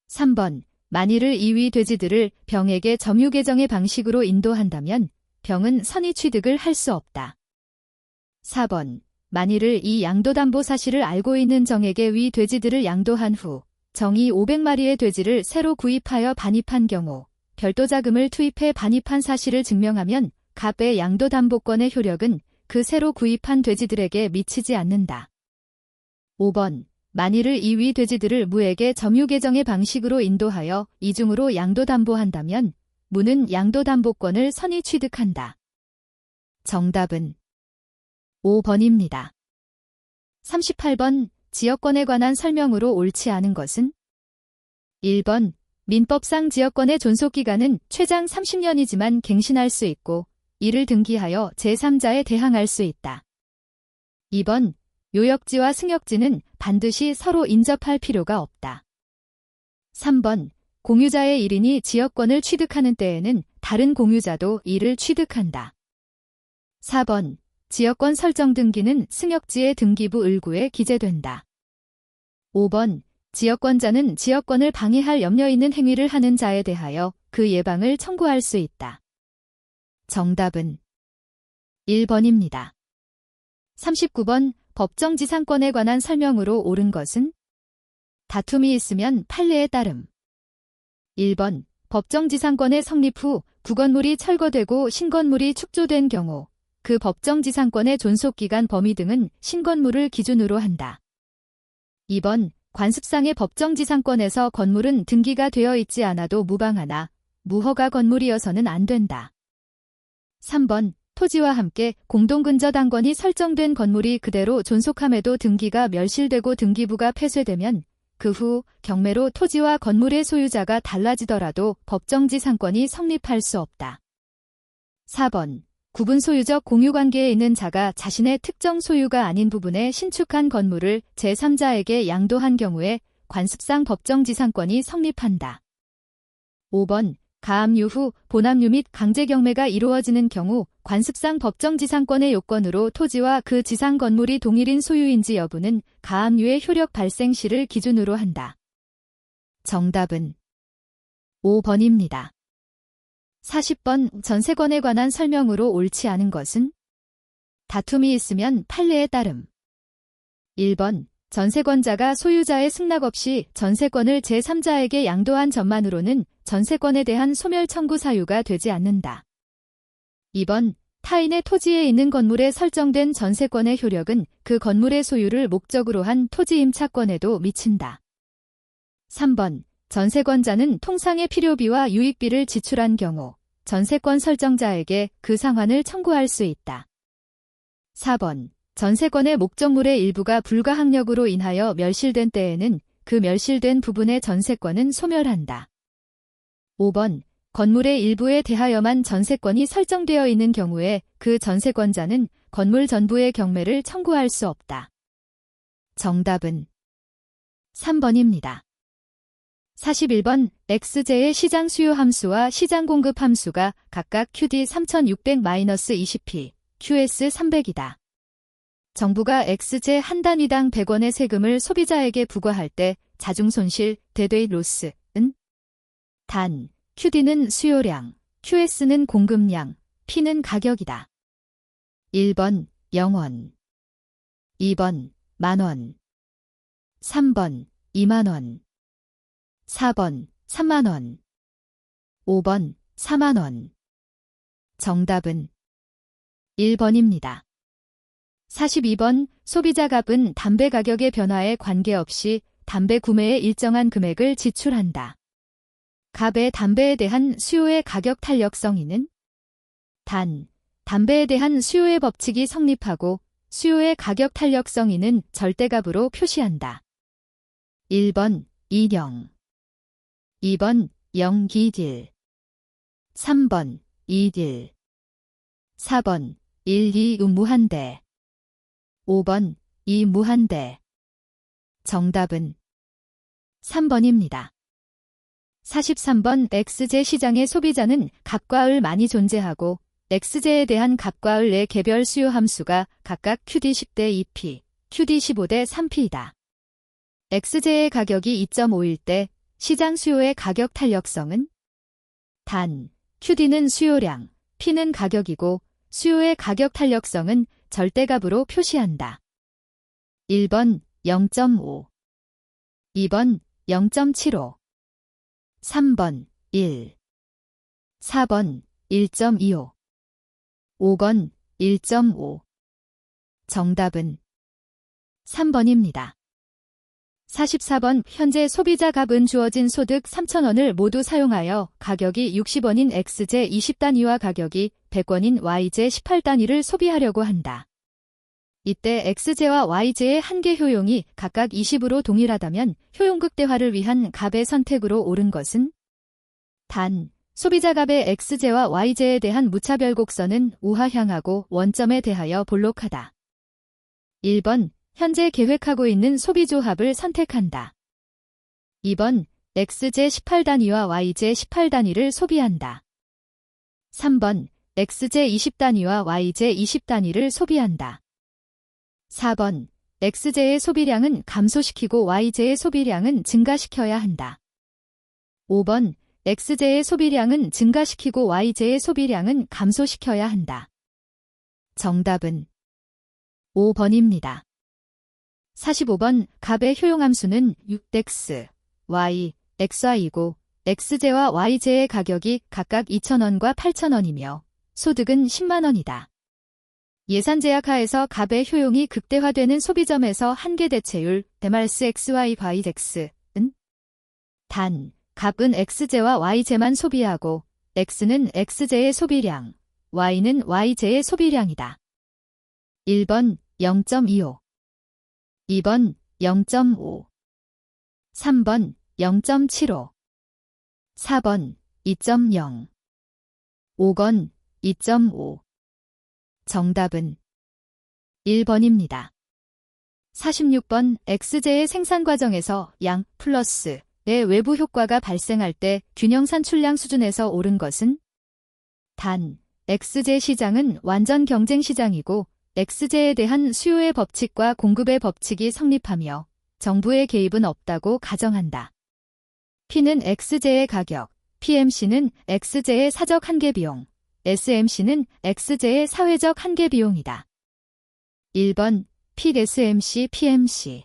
3번 만일 이 위 돼지들을 병에게 점유계정의 방식으로 인도한다면 병은 선의 취득을 할 수 없다. 4번 만일 이 양도담보 사실을 알고 있는 정에게 위 돼지들을 양도한 후 정이 500마리의 돼지를 새로 구입하여 반입한 경우 별도 자금을 투입해 반입한 사실을 증명하면 갑의 양도담보권의 효력은 그 새로 구입한 돼지들에게 미치지 않는다. 5번 만일 이 위 돼지들을 무에게 점유계정의 방식으로 인도하여 이중으로 양도담보한다면 무는 양도담보권을 선의 취득한다. 정답은 5번입니다. 38번 지역권에 관한 설명으로 옳지 않은 것은? 1번 민법상 지역권의 존속기간은 최장 30년이지만 갱신할 수 있고 이를 등기하여 제3자에 대항할 수 있다. 2번 요역지와 승역지는 반드시 서로 인접할 필요가 없다. 3번 공유자의 1인이 지역권을 취득하는 때에는 다른 공유자도 이를 취득한다. 4번 지역권 설정 등기는 승역지의 등기부 을구에 기재된다. 5번 지역권자는 지역권을 방해할 염려 있는 행위를 하는 자에 대하여 그 예방을 청구할 수 있다. 정답은 1번입니다. 39번 법정지상권에 관한 설명으로 옳은 것은? 다툼이 있으면 판례에 따름. 1번 법정지상권의 성립 후 구건물이 철거되고 신건물이 축조된 경우 그 법정지상권의 존속기간 범위 등은 신건물을 기준으로 한다. 2번 관습상의 법정지상권에서 건물은 등기가 되어 있지 않아도 무방하나 무허가 건물이어서는 안 된다. 3번 토지와 함께 공동근저당권이 설정된 건물이 그대로 존속함에도 등기가 멸실되고 등기부가 폐쇄되면 그 후 경매로 토지와 건물의 소유자가 달라지더라도 법정지상권이 성립할 수 없다. 4번 구분 소유적 공유관계에 있는 자가 자신의 특정 소유가 아닌 부분에 신축한 건물을 제3자에게 양도한 경우에 관습상 법정지상권이 성립한다. 5번 가압류 후 본압류 및 강제 경매가 이루어지는 경우 관습상 법정 지상권의 요건으로 토지와 그 지상 건물이 동일인 소유인지 여부는 가압류의 효력 발생 시를 기준으로 한다. 정답은 5번입니다. 40번 전세권에 관한 설명으로 옳지 않은 것은? 다툼이 있으면 판례에 따름. 1번 전세권자가 소유자의 승낙 없이 전세권을 제3자에게 양도한 점만으로는 전세권에 대한 소멸 청구 사유가 되지 않는다. 2번 타인의 토지에 있는 건물에 설정된 전세권의 효력은 그 건물의 소유를 목적으로 한 토지 임차권에도 미친다. 3번 전세권자는 통상의 필요비와 유익비를 지출한 경우 전세권 설정자에게 그 상환을 청구할 수 있다. 4번 전세권의 목적물의 일부가 불가항력으로 인하여 멸실된 때에는 그 멸실된 부분의 전세권은 소멸한다. 5번 건물의 일부에 대하여만 전세권이 설정되어 있는 경우에 그 전세권자는 건물 전부의 경매를 청구할 수 없다. 정답은 3번입니다. 41번 XJ의 시장 수요 함수와 시장 공급 함수가 각각 QD 3600-20P, QS 300이다. 정부가 XJ 한 단위당 100원의 세금을 소비자에게 부과할 때 자중손실, 데드웨이트 로스는 단, QD는 수요량, QS는 공급량, P는 가격이다. 1번 0원, 2번 만원, 3번 2만원, 4번 3만원, 5번 4만원. 정답은 1번입니다. 42번 소비자 갑은 담배 가격의 변화에 관계없이 담배 구매에 일정한 금액을 지출한다. 갑의 담배에 대한 수요의 가격 탄력성이는 단, 담배에 대한 수요의 법칙이 성립하고 수요의 가격 탄력성이는 절대값으로 표시한다. 1번 2령, 2번 0기딜, 3번 2딜, 4번 1, 2 무한대, 5번 2 무한대. 정답은 3번입니다. 43번 XJ 시장의 소비자는 갑과 을 많이 존재하고 XJ에 대한 갑과 을의 개별 수요 함수가 각각 QD 10대 2P, QD 15대 3P이다. XJ의 가격이 2.5일 때 시장 수요의 가격 탄력성은 단, QD는 수요량, P는 가격이고 수요의 가격 탄력성은 절대값으로 표시한다. 1번 0.5, 2번 0.75, 3번 1, 4번 1.25, 5번 1.5. 정답은 3번입니다. 44번 현재 소비자 갑은 주어진 소득 3,000원을 모두 사용하여 가격이 60원인 XJ 20단위와 가격이 100원인 YJ 18단위를 소비하려고 한다. 이때 XJ와 YJ의 한계 효용이 각각 20으로 동일하다면 효용극대화를 위한 갑의 선택으로 옳은 것은 단, 소비자 갑의 XJ와 YJ에 대한 무차별 곡선은 우하향하고 원점에 대하여 볼록하다. 1번 현재 계획하고 있는 소비조합을 선택한다. 2번 XJ 18단위와 YJ 18단위를 소비한다. 3번 XJ 20단위와 YJ 20단위를 소비한다. 4번 XJ의 소비량은 감소시키고 YJ의 소비량은 증가시켜야 한다. 5번 XJ의 소비량은 증가시키고 YJ의 소비량은 감소시켜야 한다. 정답은 5번입니다. 45번 갑의 효용함수는 6x, y, xy이고 XJ와 YJ의 가격이 각각 2,000원과 8,000원이며 소득은 10만원이다. 예산 제약 하에서 갑의 효용이 극대화되는 소비점에서 한계 대체율 데말스 XY by X은 단, 갑은 XJ와 YJ만 소비하고 X는 XJ의 소비량, Y는 YJ의 소비량이다. 1번 0.25, 2번 0.5, 3번 0.75, 4번 2.0, 5번 2.5. 정답은 1번입니다. 46번 XJ의 생산 과정에서 양 플러스 외부 효과가 발생할 때 균형 산출량 수준에서 오른 것은? 단, XJ 시장은 완전 경쟁 시장이고 XJ에 대한 수요의 법칙과 공급의 법칙이 성립하며 정부의 개입은 없다고 가정한다. P는 XJ의 가격, PMC는 XJ의 사적 한계 비용, SMC는 XJ의 사회적 한계 비용이다. 1번 필 SMC PMC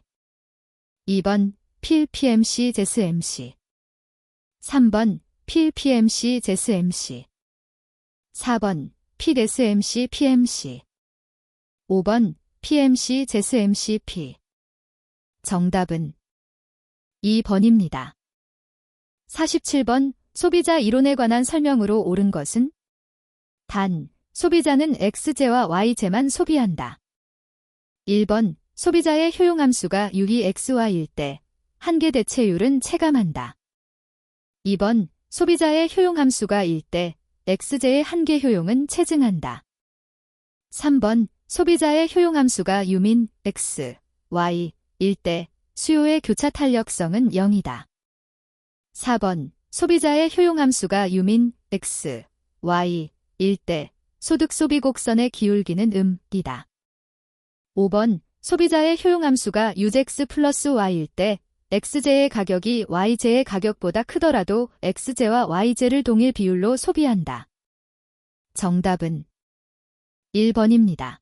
2번 필 PMC ZSMC 3번 필 PMC ZSMC 4번 필 SMC PMC 5번 PMC ZSMC P 정답은 2번입니다. 47번 소비자 이론에 관한 설명으로 옳은 것은? 단, 소비자는 XJ와 YJ만 소비한다. 1번 소비자의 효용함수가 6EXY일 때 한계 대체율은 체감한다. 2번 소비자의 효용함수가 1 때 XJ의 한계 효용은 체증한다. 3번 소비자의 효용함수가 Umin X, Y 일 때 수요의 교차 탄력성은 0이다. 4번 소비자의 효용함수가 Umin X, Y 일 때 소득 소비 곡선의 기울기는 이다. 5번 소비자의 효용함수가 UX 플러스 Y일 때 XJ의 가격이 YJ의 가격보다 크더라도 XJ와 YJ를 동일 비율로 소비한다. 정답은 1번입니다.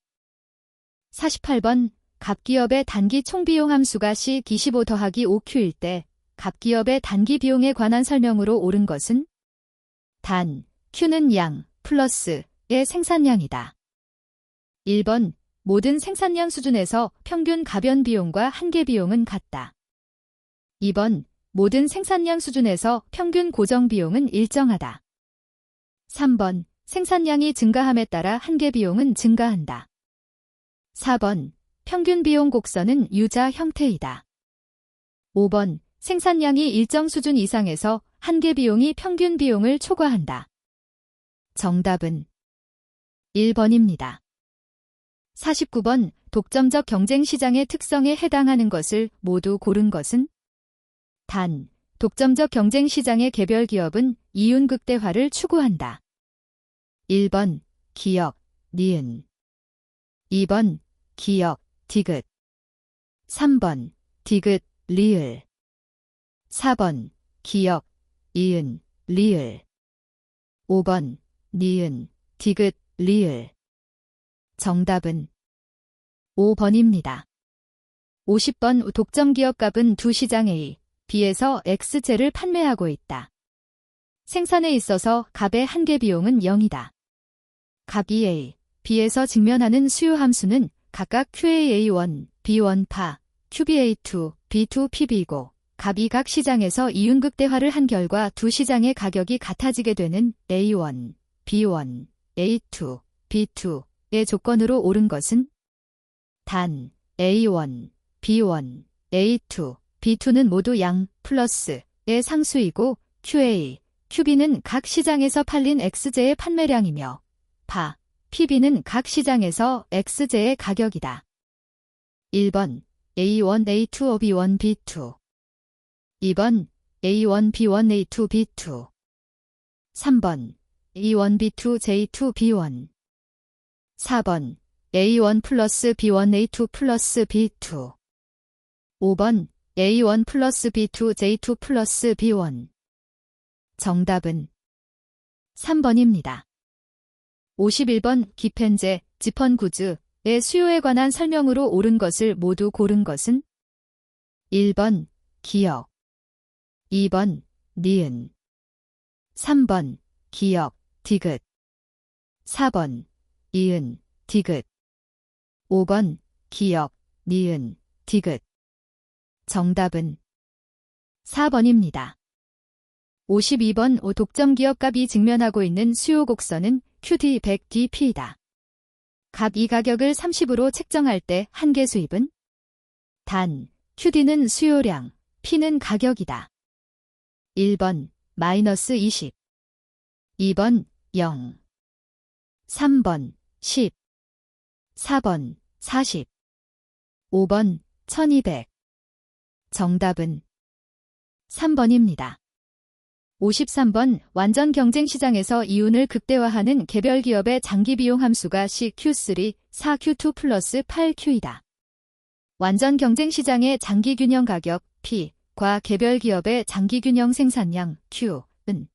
48번 갑기업의 단기 총비용 함수가 C25 더하기 5Q일 때 갑기업의 단기 비용에 관한 설명으로 옳은 것은? 단, Q는 양, 플러스의 생산량이다. 1번 모든 생산량 수준에서 평균 가변 비용과 한계 비용은 같다. 2번 모든 생산량 수준에서 평균 고정 비용은 일정하다. 3번 생산량이 증가함에 따라 한계 비용은 증가한다. 4번 평균 비용 곡선은 U자 형태이다. 5번 생산량이 일정 수준 이상에서 한계 비용이 평균 비용을 초과한다. 정답은 1번입니다. 49번 독점적 경쟁 시장의 특성에 해당하는 것을 모두 고른 것은? 단, 독점적 경쟁 시장의 개별 기업은 이윤 극대화를 추구한다. 1번 기역, 니은 2번 기역, 디귿 3번 디귿, 리을 4번 기역, 이은, 리을 5번 니은, 디귿, 리을 정답은 5번입니다. 50번 독점기업갑은 두 시장 A, B에서 XJ를 판매하고 있다. 생산에 있어서 갑의 한계 비용은 0이다. 갑 EA, B에서 직면하는 수요 함수는 각각 QAA1, B1파, QBA2, B2 PB이고 갑이 각 시장에서 이윤 극대화를 한 결과 두 시장의 가격이 같아지게 되는 A1, B1, A2, B2의 조건으로 옳은 것은? 단, A1, B1, A2, B2는 모두 양, 플러스의 상수이고 QA, QB는 각 시장에서 팔린 XJ의 판매량이며 파, PB는 각 시장에서 XJ의 가격이다. 1번 A1, A2, B1, B2 2번 A1, B1, A2, B2 3번 A1, B2, J2, B1 4번 A1 플러스 B1, A2 플러스 B2 5번 A1 플러스 B2, J2 플러스 B1 정답은 3번입니다. 51번 기펜제, 지펀구즈의 수요에 관한 설명으로 옳은 것을 모두 고른 것은? 1번 기역 2번 니은 3번 기역, 디귿 4번 이은, 디귿 5번 기역, 니은, 디귿 정답은 4번입니다. 52번 독점기업갑이 직면하고 있는 수요 곡선은 QD100DP이다. 갑 이 가격을 30으로 책정할 때 한계 수입은? 단, QD는 수요량, P는 가격이다. 1번 마이너스 20 2번 0 3번 10 4번 40 5번 1200 정답은 3번입니다. 53번 완전 경쟁 시장에서 이윤을 극대화하는 개별 기업의 장기 비용 함수가 CQ3, 4Q2 플러스 8Q이다. 완전 경쟁 시장의 장기 균형 가격 P과 개별 기업의 장기 균형 생산량 Q은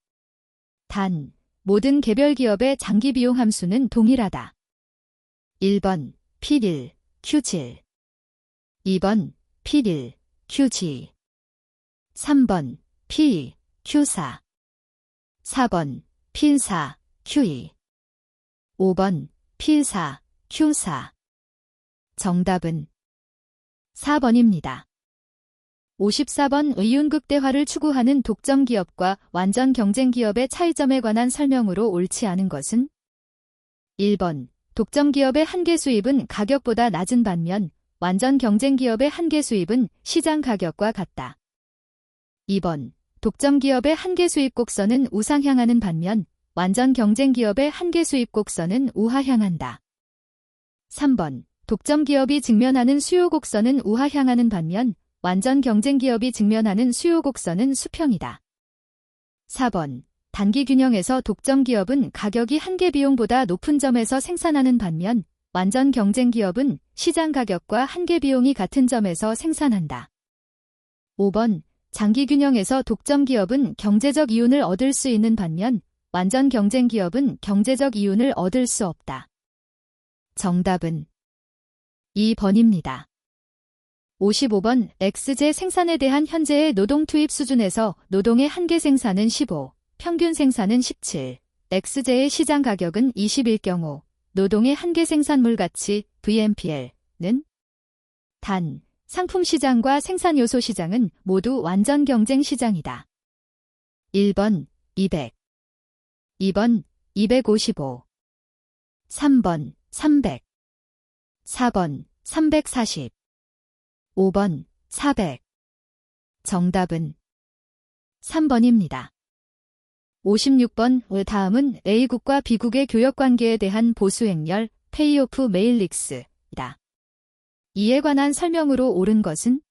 단 모든 개별 기업의 장기 비용 함수는 동일하다. 1번 P1, Q7 2번 P1, QG 3번 P2, Q4 4번 P4, Q2 5번 P4, Q4 정답은 4번입니다. 54번 이윤 극대화를 추구하는 독점 기업과 완전 경쟁 기업의 차이점에 관한 설명으로 옳지 않은 것은 1번 독점 기업의 한계 수입은 가격보다 낮은 반면 완전 경쟁 기업의 한계 수입은 시장 가격과 같다. 2번 독점 기업의 한계 수입 곡선은 우상향하는 반면 완전 경쟁 기업의 한계 수입 곡선은 우하향한다. 3번 독점 기업이 직면하는 수요 곡선은 우하향하는 반면 완전 경쟁 기업이 직면하는 수요 곡선은 수평이다. 4번 단기 균형에서 독점 기업은 가격이 한계 비용보다 높은 점에서 생산하는 반면 완전 경쟁 기업은 시장 가격과 한계 비용이 같은 점에서 생산한다. 5번 장기 균형에서 독점 기업은 경제적 이윤을 얻을 수 있는 반면 완전 경쟁 기업은 경제적 이윤을 얻을 수 없다. 정답은 2번입니다. 55번 XJ 생산에 대한 현재의 노동 투입 수준에서 노동의 한계 생산은 15, 평균 생산은 17, XJ의 시장 가격은 20일 경우 노동의 한계 생산물 가치 VMPL는 단 상품 시장과 생산 요소 시장은 모두 완전 경쟁 시장이다. 1번 200 2번 255 3번 300 4번 340 5번 400 정답은 3번입니다. 56번 다음은 A국과 B국의 교역관계에 대한 보수행렬 페이오프 메일릭스이다. 이에 관한 설명으로 옳은 것은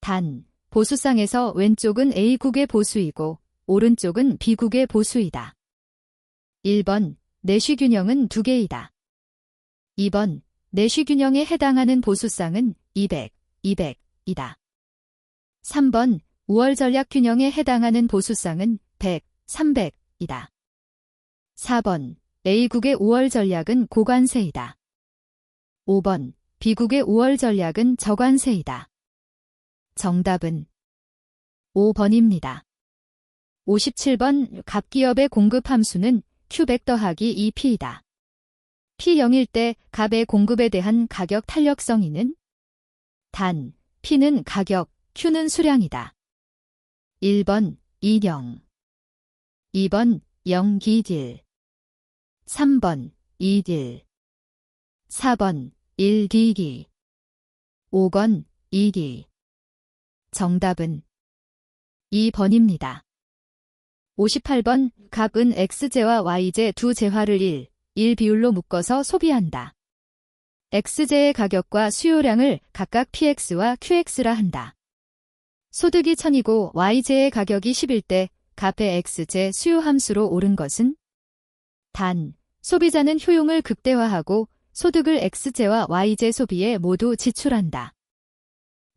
단 보수상에서 왼쪽은 A국의 보수이고 오른쪽은 B국의 보수이다. 1번 내쉬균형은 2개이다. 2번 내쉬균형에 해당하는 보수상은 200, 200이다. 3번 우월전략균형에 해당하는 보수상은 100, 300이다. 4번 A국의 우월전략은 고관세이다. 5번 B국의 우월전략은 저관세이다. 정답은 5번입니다. 57번 갑기업의 공급함수는 Q100 더하기 2P이다. P0일 때 갑의 공급에 대한 가격 탄력성이는 단 P는 가격, Q는 수량이다. 1번 2영 2번 0기딜 3번 2딜 4번 1기기 5번 2기 정답은 2번입니다. 58번 갑은 XJ와 YJ 두 재화를 1 비율로 묶어서 소비한다. XJ의 가격과 수요량을 각각 PX와 QX라 한다. 소득이 1000이고 YJ의 가격이 10일 때 갑의 XJ 수요 함수로 옳은 것은 단 소비자는 효용을 극대화하고 소득을 XJ와 YJ 소비에 모두 지출한다.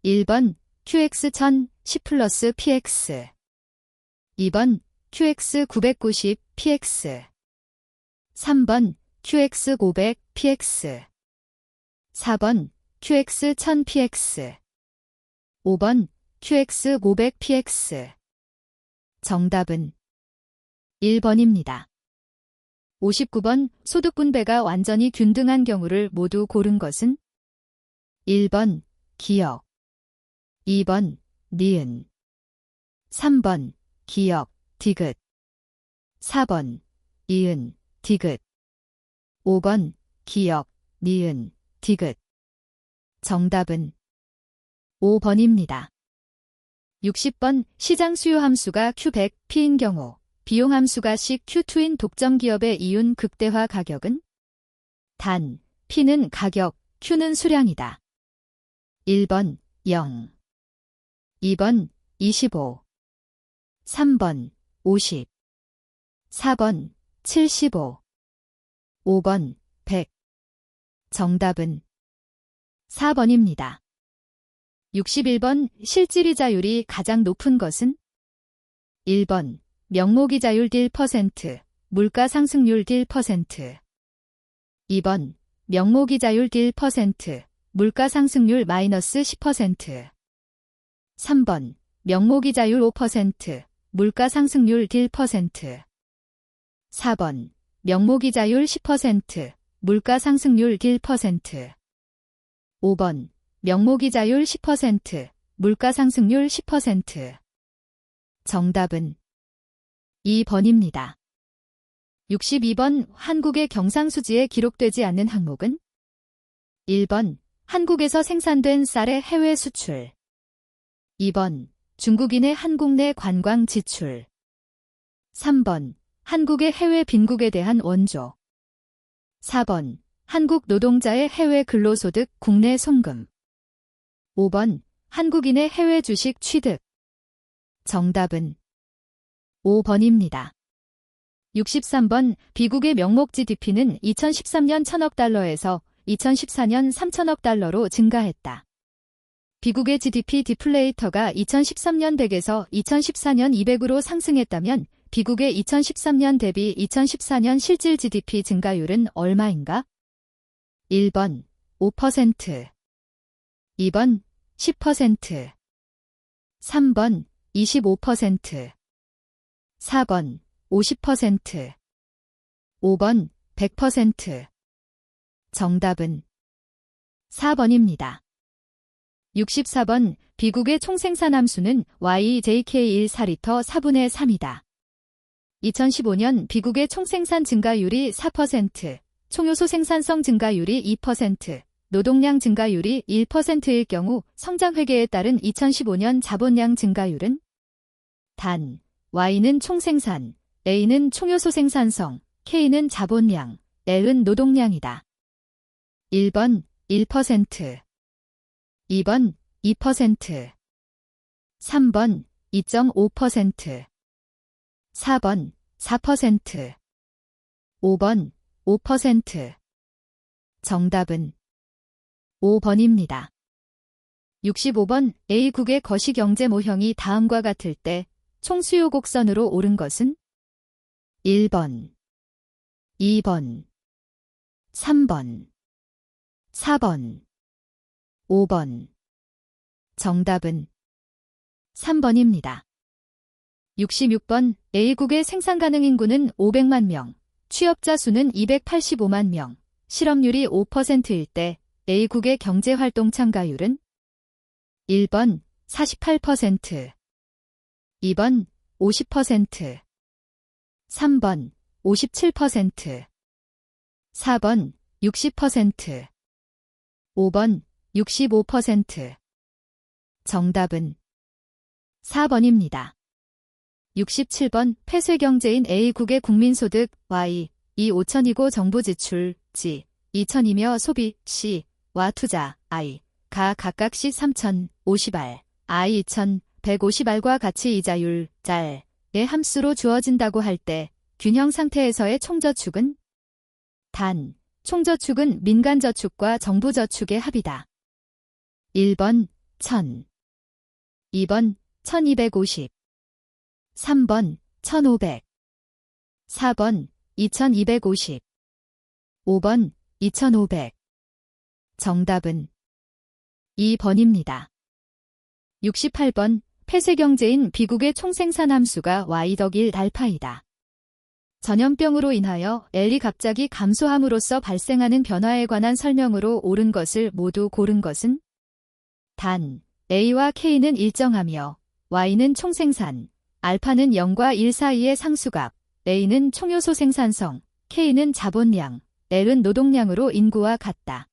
1번 QX 1000 10 플러스 PX 2번 QX 990 PX 3번 QX 500 PX 4번 QX 1000 PX 5번 QX 500 PX 정답은 1번입니다. 59번 소득 분배가 완전히 균등한 경우를 모두 고른 것은 1번 기역 2번 니은 3번 기역 디귿 4번 이은 디귿 5번 기역 니은 디귿 정답은 5번입니다. 60번 시장 수요 함수가 Q100 P인 경우 비용 함수가 CQ2인 독점 기업의 이윤 극대화 가격은 단 P는 가격, Q는 수량이다. 1번 0 2번 25 3번 50, 4번 75, 5번 100. 정답은 4번입니다. 61번 실질이자율이 가장 높은 것은 1번 명목이자율 1%, 물가상승률 1%. 2번 명목이자율 1%, 물가상승률 마이너스 10%. 3번 명목이자율 5%, 물가상승률 1%. 4번 명목이자율 10%, 물가상승률 1%. 5번 명목이자율 10%, 물가상승률 10%. 정답은 2번입니다. 62번 한국의 경상수지에 기록되지 않는 항목은 1번 한국에서 생산된 쌀의 해외 수출. 2번 중국인의 한국 내 관광 지출. 3번 한국의 해외 빈국에 대한 원조. 4번 한국 노동자의 해외 근로소득 국내 송금. 5번 한국인의 해외 주식 취득. 정답은 5번입니다. 63번 비국의 명목 GDP는 2013년 1000억 달러에서 2014년 3000억 달러로 증가했다. 비국의 GDP 디플레이터가 2013년 100에서 2014년 200으로 상승했다면 비국의 2013년 대비 2014년 실질 GDP 증가율은 얼마인가? 1번 5%, 2번 10%, 3번 25%, 4번 50%, 5번 100%. 정답은 4번입니다. 64번 비국의 총생산 함수는 YJK1 4리터 4분의 3이다. 2015년 비국의 총생산 증가율이 4%, 총요소 생산성 증가율이 2%, 노동량 증가율이 1%일 경우 성장회계에 따른 2015년 자본량 증가율은 단, Y는 총생산, A는 총요소 생산성, K는 자본량, L은 노동량이다. 1번 1%, 2번 2%, 3번 2.5%, 4번 4%, 5번 5%. 정답은 5번입니다. 65번 A국의 거시경제 모형이 다음과 같을 때 총수요 곡선으로 오른 것은 1번, 2번, 3번, 4번, 5번. 정답은 3번입니다. 66번 A국의 생산가능 인구는 500만 명, 취업자 수는 285만 명, 실업률이 5%일 때 A국의 경제활동 참가율은 1번 48%, 2번 50%, 3번 57%, 4번 60%, 5번 65%. 정답은 4번입니다. 67번 폐쇄경제인 A국의 국민소득 Y, 이 5천이고 정부 지출 G, 2천이며 소비 C, 와 투자 I, 가 각각 C 3,050알, I 2,150알과 같이 이자율 짤의 함수로 주어진다고 할 때 균형 상태에서의 총저축은 단, 총저축은 민간저축과 정부저축의 합이다. 1번 1000, 2번 1250, 3번 1500, 4번 2250, 5번 2500. 정답은 2번입니다. 68번 폐쇄경제인 비국의 총생산 함수가 Y-1 달파이다. 전염병으로 인하여 L이 갑자기 감소함으로써 발생하는 변화에 관한 설명으로 옳은 것을 모두 고른 것은 단, A와 K는 일정하며 Y는 총생산, 알파는 0과 1 사이의 상수값, A는 총요소 생산성, K는 자본량, L은 노동량으로 인구와 같다.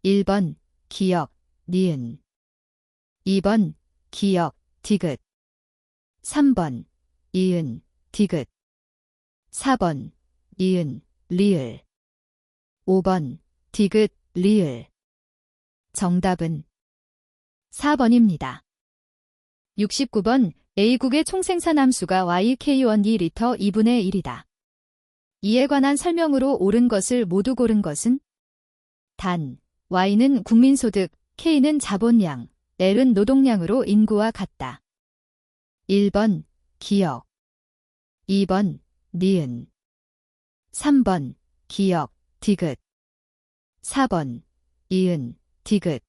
1번 기역, 니은, 2번 기역, 디귿, 3번 이은, 디귿, 4번 이은, 리을, 5번 디귿, 리을. 정답은 4번입니다. 69번 A국의 총생산 함수가 YK12L 2분의 1이다. 이에 관한 설명으로 옳은 것을 모두 고른 것은? 단, Y는 국민소득, K는 자본량, L은 노동량으로 인구와 같다. 1번 기역, 2번 니은, 3번 기역, 디귿, 4번 이은, 디귿,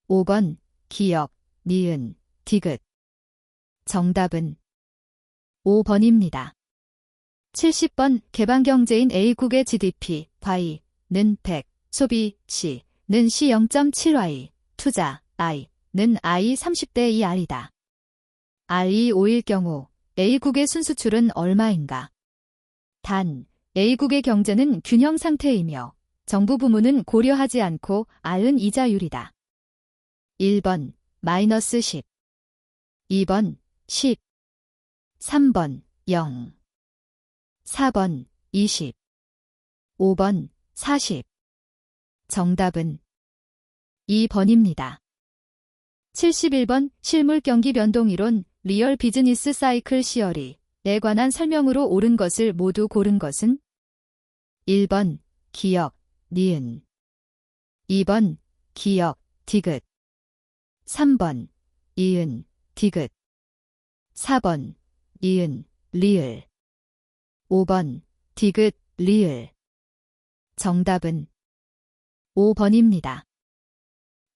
5번 기역, 니은, 디귿. 정답은 5번입니다. 70번 개방경제인 A국의 GDP, Y는 100, 소비, C는 C 0.7Y, 투자, I는 I 30대 2R이다. R이 5일 경우 A국의 순수출은 얼마인가? 단, A국의 경제는 균형 상태이며 정부 부문은 고려하지 않고 R은 이자율이다. 1번 마이너스 10, 2번 10, 3번 0, 4번 20, 5번 40. 정답은 2번입니다. 71번 실물 경기 변동 이론 리얼 비즈니스 사이클 시어리에 관한 설명으로 옳은 것을 모두 고른 것은? 1번 기역, 니은, 2번 기역, 디귿, 3번 이은, 디귿, 4번 이은, 리을, 5번 디귿, 리을. 정답은 5번입니다.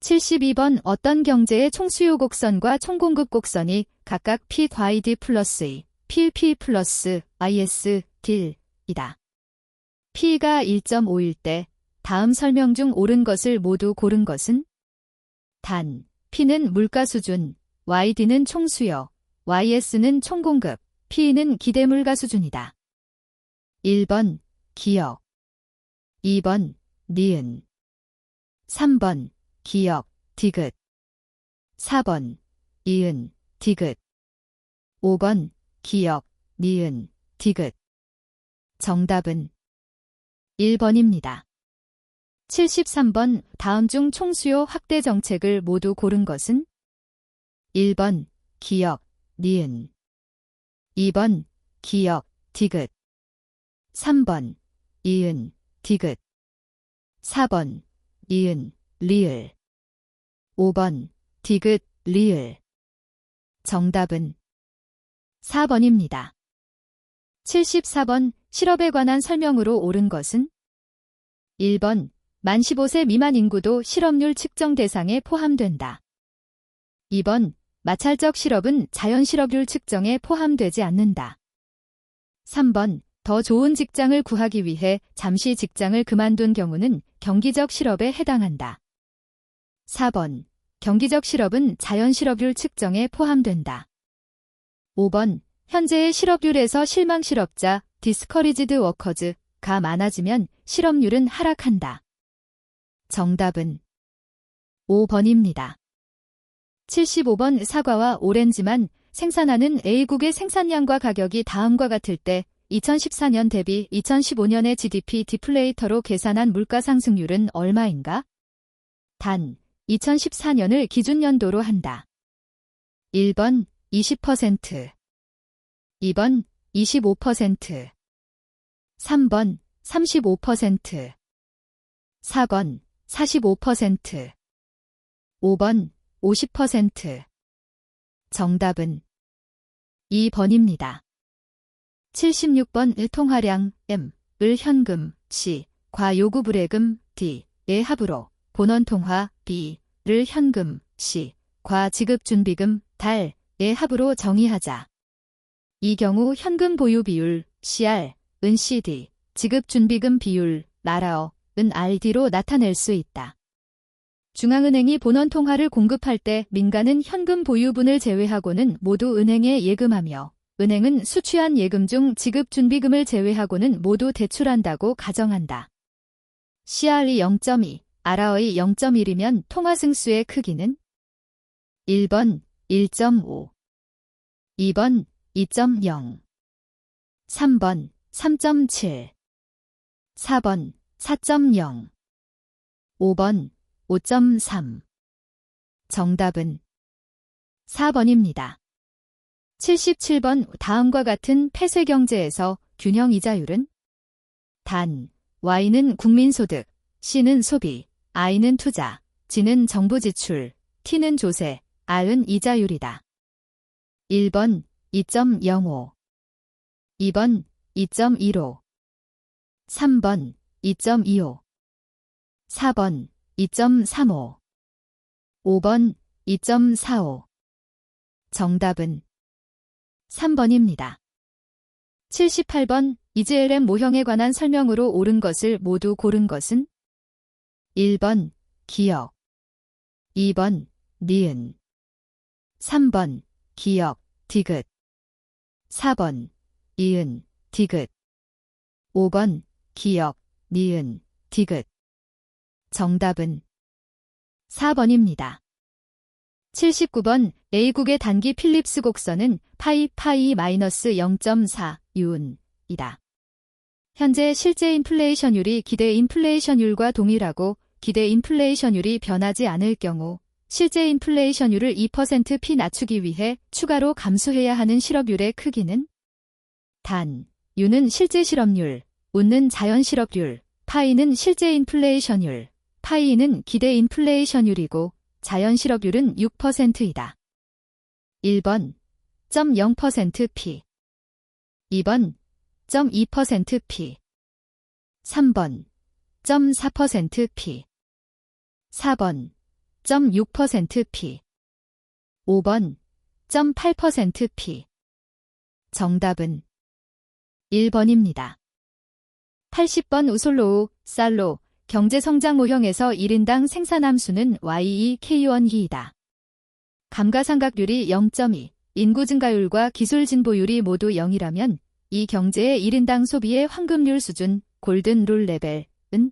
72번 어떤 경제의 총수요 곡선과 총공급 곡선이 각각 P-YD 플러스 E, PP 플러스 IS, 딜이다. P가 1.5일 때 다음 설명 중 옳은 것을 모두 고른 것은? 단, P는 물가 수준, YD는 총수요, YS는 총공급, P는 기대물가 수준이다. 1번 기역, 2번 니은, 3번 기역, 디귿, 4번 이은, 디귿, 5번 기역, 니은, 디귿. 정답은 1번입니다. 73번 다음 중 총수요 확대 정책을 모두 고른 것은? 1번 기역, 니은, 2번 기역, 디귿, 3번 이은, 디귿, 4번 이은, 리을, 5번 디귿, 리을. 정답은 4번입니다. 74번 실업에 관한 설명으로 옳은 것은? 1번 만 15세 미만 인구도 실업률 측정 대상에 포함된다. 2번 마찰적 실업은 자연 실업률 측정에 포함되지 않는다. 3번 더 좋은 직장을 구하기 위해 잠시 직장을 그만둔 경우는 경기적 실업에 해당한다. 4번 경기적 실업은 자연 실업률 측정에 포함된다. 5번 현재의 실업률에서 실망 실업자, 디스커리지드 워커즈가 많아지면 실업률은 하락한다. 정답은 5번입니다. 75번 사과와 오렌지만 생산하는 A국의 생산량과 가격이 다음과 같을 때 2014년 대비 2015년의 GDP 디플레이터로 계산한 물가 상승률은 얼마인가? 단, 2014년을 기준연도로 한다. 1번 20%, 2번 25%, 3번 35%, 4번 45%, 5번 50%. 정답은 2번입니다. 76번 통화량 M을 현금 C, 과 요구 불예금 D의 합으로 본원 통화 B를 현금 C, 과 지급 준비금 달의 합으로 정의하자. 이 경우 현금 보유 비율 CR은 CD, 지급 준비금 비율 RR은 RD로 나타낼 수 있다. 중앙은행이 본원 통화를 공급할 때 민간은 현금 보유분을 제외하고는 모두 은행에 예금하며 은행은 수취한 예금 중 지급 준비금을 제외하고는 모두 대출한다고 가정한다. CR이 0.2, RR이 0.1이면 통화 승수의 크기는? 1번 1.5, 2번 2.0, 3번 3.7, 4번 4.0, 5번 5.3. 정답은 4번입니다. 77번 다음과 같은 폐쇄 경제에서 균형 이자율은 단, Y는 국민소득, C는 소비, I는 투자, G는 정부 지출, T는 조세, R은 이자율이다. 1번 2.05, 2번 2.15, 3번 2.25, 4번 2.35, 5번 2.45. 정답은 3번입니다. 78번 EGLM 모형에 관한 설명으로 옳은 것을 모두 고른 것은 1번 기역, 2번 니은, 3번 기역, 디귿, 4번 이은, 디귿, 5번 기역, 니은, 디귿. 정답은 4번입니다. 79번 A국의 단기 필립스 곡선은 파이 0.4 유은이다. 현재 실제 인플레이션율이 기대 인플레이션율과 동일하고 기대 인플레이션율이 변하지 않을 경우 실제 인플레이션율을 2%p 낮추기 위해 추가로 감수해야 하는 실업률의 크기는 단, U는 실제 실업률, 운는 자연 실업률, 파이는 실제 인플레이션율, 파이는 기대 인플레이션율이고 자연 실업률은 6%이다. 1번 0.0%p, 2번 0.2%p, 3번 0.4%p, 4번 0.6%p, 5번 0.8%p. 정답은 1번입니다. 80번 우솔로우, 살로, 경제성장 모형에서 1인당 생산함수는 YEK1이다. 감가상각률이 0.2, 인구 증가율과 기술 진보율이 모두 0이라면 이 경제의 1인당 소비의 황금률 수준, 골든 룰 레벨은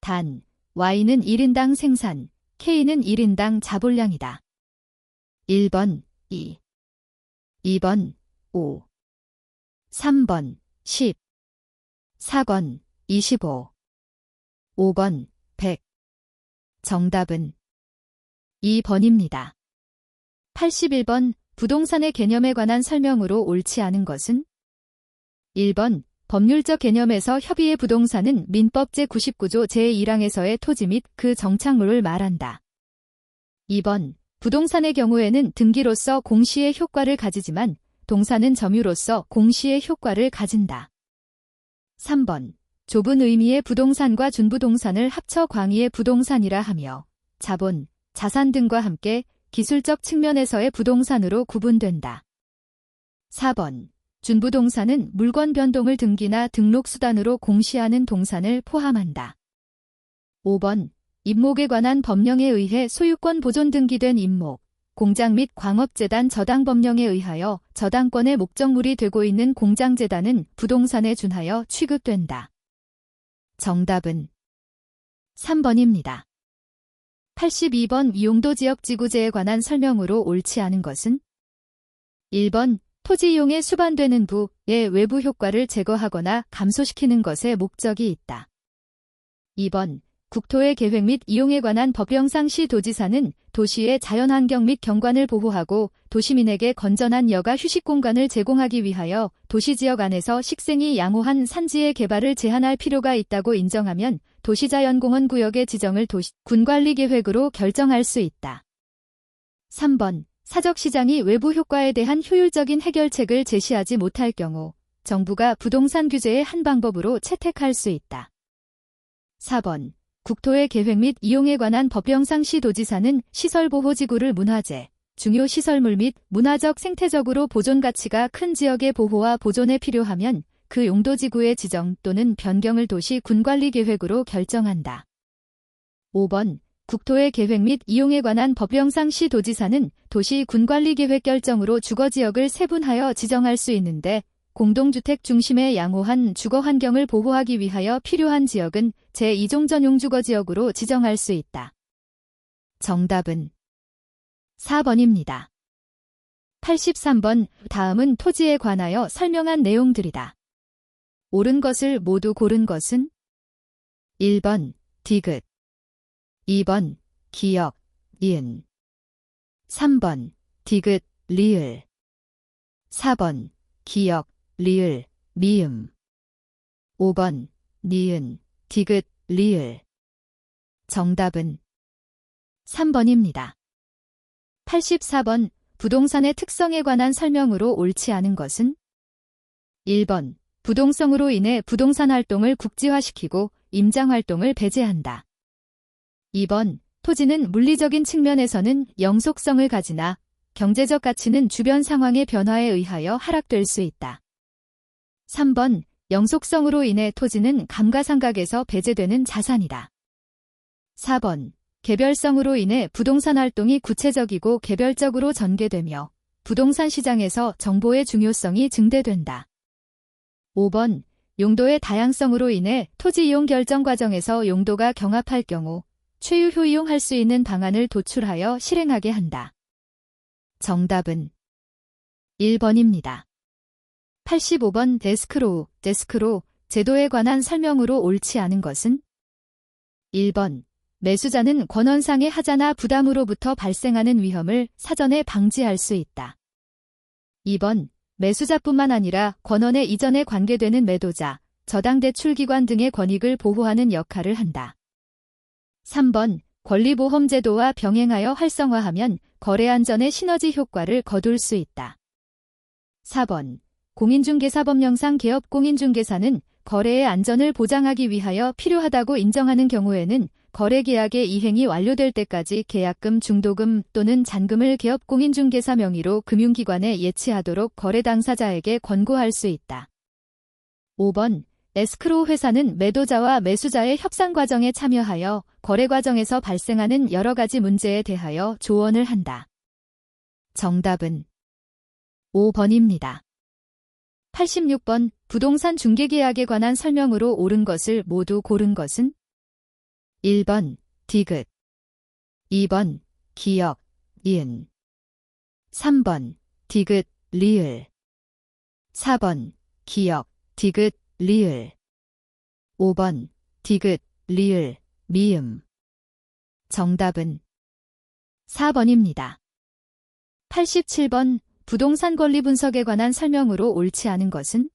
단, Y는 1인당 생산, K는 1인당 자본량이다. 1번 2, 2번 5, 3번 10, 4번 25, 5번 100. 정답은 2번입니다. 81번 부동산의 개념에 관한 설명으로 옳지 않은 것은 1번 법률적 개념에서 협의의 부동산은 민법 제99조 제1항에서의 토지 및 그 정착물을 말한다. 2번 부동산의 경우에는 등기로서 공시의 효과를 가지지만 동사는 점유로서 공시의 효과를 가진다. 3번 좁은 의미의 부동산과 준부동산을 합쳐 광의의 부동산이라 하며 자본, 자산 등과 함께 기술적 측면에서의 부동산으로 구분된다. 4번 준부동산은 물건 변동을 등기나 등록수단으로 공시하는 동산을 포함한다. 5번 임목에 관한 법령에 의해 소유권 보존 등기된 임목, 공장 및 광업재단 저당법령에 의하여 저당권의 목적물이 되고 있는 공장재단은 부동산에 준하여 취급된다. 정답은 3번입니다. 82번 용도지역지구제에 관한 설명으로 옳지 않은 것은 1번 토지 이용에 수반되는 부의 외부 효과를 제거하거나 감소시키는 것에 목적이 있다. 2번 국토의 계획 및 이용에 관한 법령상 시도지사는 도시의 자연환경 및 경관을 보호하고 도시민에게 건전한 여가 휴식 공간을 제공하기 위하여 도시지역 안에서 식생이 양호한 산지의 개발을 제한할 필요가 있다고 인정하면 도시자연공원 구역의 지정을 군관리계획으로 결정할 수 있다. 3번 사적시장이 외부 효과에 대한 효율적인 해결책을 제시하지 못할 경우 정부가 부동산 규제의 한 방법으로 채택할 수 있다. 4번 국토의 계획 및 이용에 관한 법령상 시도지사는 시설보호지구를 문화재, 중요시설물 및 문화적 생태적으로 보존가치가 큰 지역의 보호와 보존에 필요하면 그 용도지구의 지정 또는 변경을 도시 군관리계획으로 결정한다. 5번 국토의 계획 및 이용에 관한 법령상 시도지사는 도시 군관리계획 결정으로 주거지역을 세분하여 지정할 수 있는데 공동주택 중심의 양호한 주거 환경을 보호하기 위하여 필요한 지역은 제2종 전용 주거지역으로 지정할 수 있다. 정답은 4번입니다. 83번 다음은 토지에 관하여 설명한 내용들이다. 옳은 것을 모두 고른 것은 1번 디귿, 2번 기역, 니은, 3번 디귿, 리을. 4번, 기역, 리을, 미음. 5번, 니은, 디귿, 리을. 정답은 3번입니다. 84번, 부동산의 특성에 관한 설명으로 옳지 않은 것은? 1번, 부동성으로 인해 부동산 활동을 국지화시키고 임장 활동을 배제한다. 2번, 토지는 물리적인 측면에서는 영속성을 가지나 경제적 가치는 주변 상황의 변화에 의하여 하락될 수 있다. 3번, 영속성으로 인해 토지는 감가상각에서 배제되는 자산이다. 4번, 개별성으로 인해 부동산 활동이 구체적이고 개별적으로 전개되며 부동산 시장에서 정보의 중요성이 증대된다. 5번, 용도의 다양성으로 인해 토지 이용 결정 과정에서 용도가 경합할 경우 최유 효이용할 수 있는 방안을 도출하여 실행하게 한다. 정답은 1번입니다. 85번, 데스크로우 제도에 관한 설명으로 옳지 않은 것은? 1번, 매수자는 권원상의 하자나 부담으로부터 발생하는 위험을 사전에 방지할 수 있다. 2번, 매수자뿐만 아니라 권원에 이전에 관계되는 매도자, 저당대출기관 등의 권익을 보호하는 역할을 한다. 3번, 권리보험제도와 병행하여 활성화하면 거래안전의 시너지 효과를 거둘 수 있다. 4번, 공인중개사법령상 개업공인중개사는 거래의 안전을 보장하기 위하여 필요하다고 인정하는 경우에는 거래계약의 이행이 완료될 때까지 계약금, 중도금 또는 잔금을 개업공인중개사 명의로 금융기관에 예치하도록 거래 당사자에게 권고할 수 있다. 5번, 에스크로우 회사는 매도자와 매수자의 협상 과정에 참여하여 거래 과정에서 발생하는 여러 가지 문제에 대하여 조언을 한다. 정답은 5번입니다. 86번, 부동산 중개계약에 관한 설명으로 옳은 것을 모두 고른 것은? 1번, 디귿. 2번, 기역, 이은. 3번, 디귿, 리을. 4번, 기역, 디귿, 리을. 5번, 디귿, 리을, 미음. 정답은 4번입니다. 87번, 부동산 권리 분석에 관한 설명으로 옳지 않은 것은?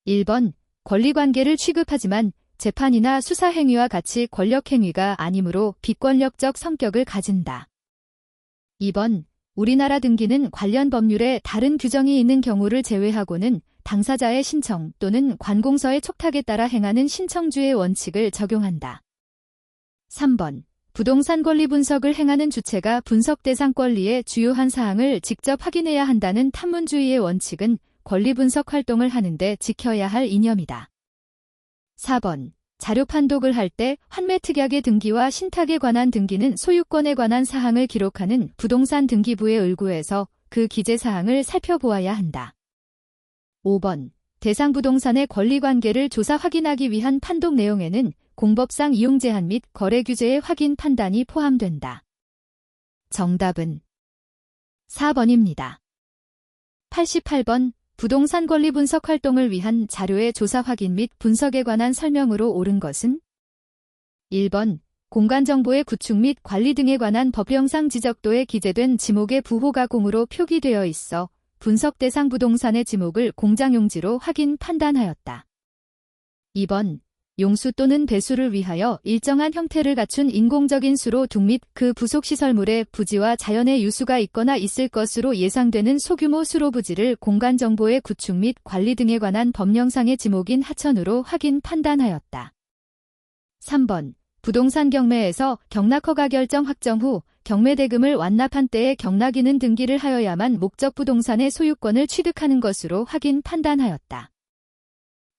1번, 권리관계를 취급하지만 재판이나 수사행위와 같이 권력행위가 아니므로 비권력적 성격을 가진다. 2번, 우리나라 등기는 관련 법률에 다른 규정이 있는 경우를 제외하고는 당사자의 신청 또는 관공서의 촉탁에 따라 행하는 신청주의 원칙을 적용한다. 3번, 부동산 권리 분석을 행하는 주체가 분석 대상 권리의 주요한 사항을 직접 확인해야 한다는 탐문주의의 원칙은 권리 분석 활동을 하는데 지켜야 할 이념이다. 4번, 자료 판독을 할 때 환매특약의 등기와 신탁에 관한 등기는 소유권에 관한 사항을 기록하는 부동산 등기부의 을구에서 그 기재 사항을 살펴보아야 한다. 5번, 대상 부동산의 권리관계를 조사 확인하기 위한 판독 내용에는 공법상 이용 제한 및 거래 규제의 확인 판단이 포함된다. 정답은 4번입니다. 88번, 부동산 권리 분석 활동을 위한 자료의 조사 확인 및 분석에 관한 설명으로 옳은 것은? 1번, 공간정보의 구축 및 관리 등에 관한 법령상 지적도에 기재된 지목의 부호가공으로 표기되어 있어 분석 대상 부동산의 지목을 공장용지로 확인 판단하였다. 2번, 용수 또는 배수를 위하여 일정한 형태를 갖춘 인공적인 수로 둥 및 그 부속 시설물의 부지와 자연의 유수가 있거나 있을 것으로 예상되는 소규모 수로 부지를 공간정보의 구축 및 관리 등에 관한 법령상의 지목인 하천으로 확인 판단하였다. 3번, 부동산 경매에서 경락허가 결정 확정 후 경매대금을 완납한 때에 경락인은 등기를 하여야만 목적 부동산의 소유권을 취득하는 것으로 확인 판단하였다.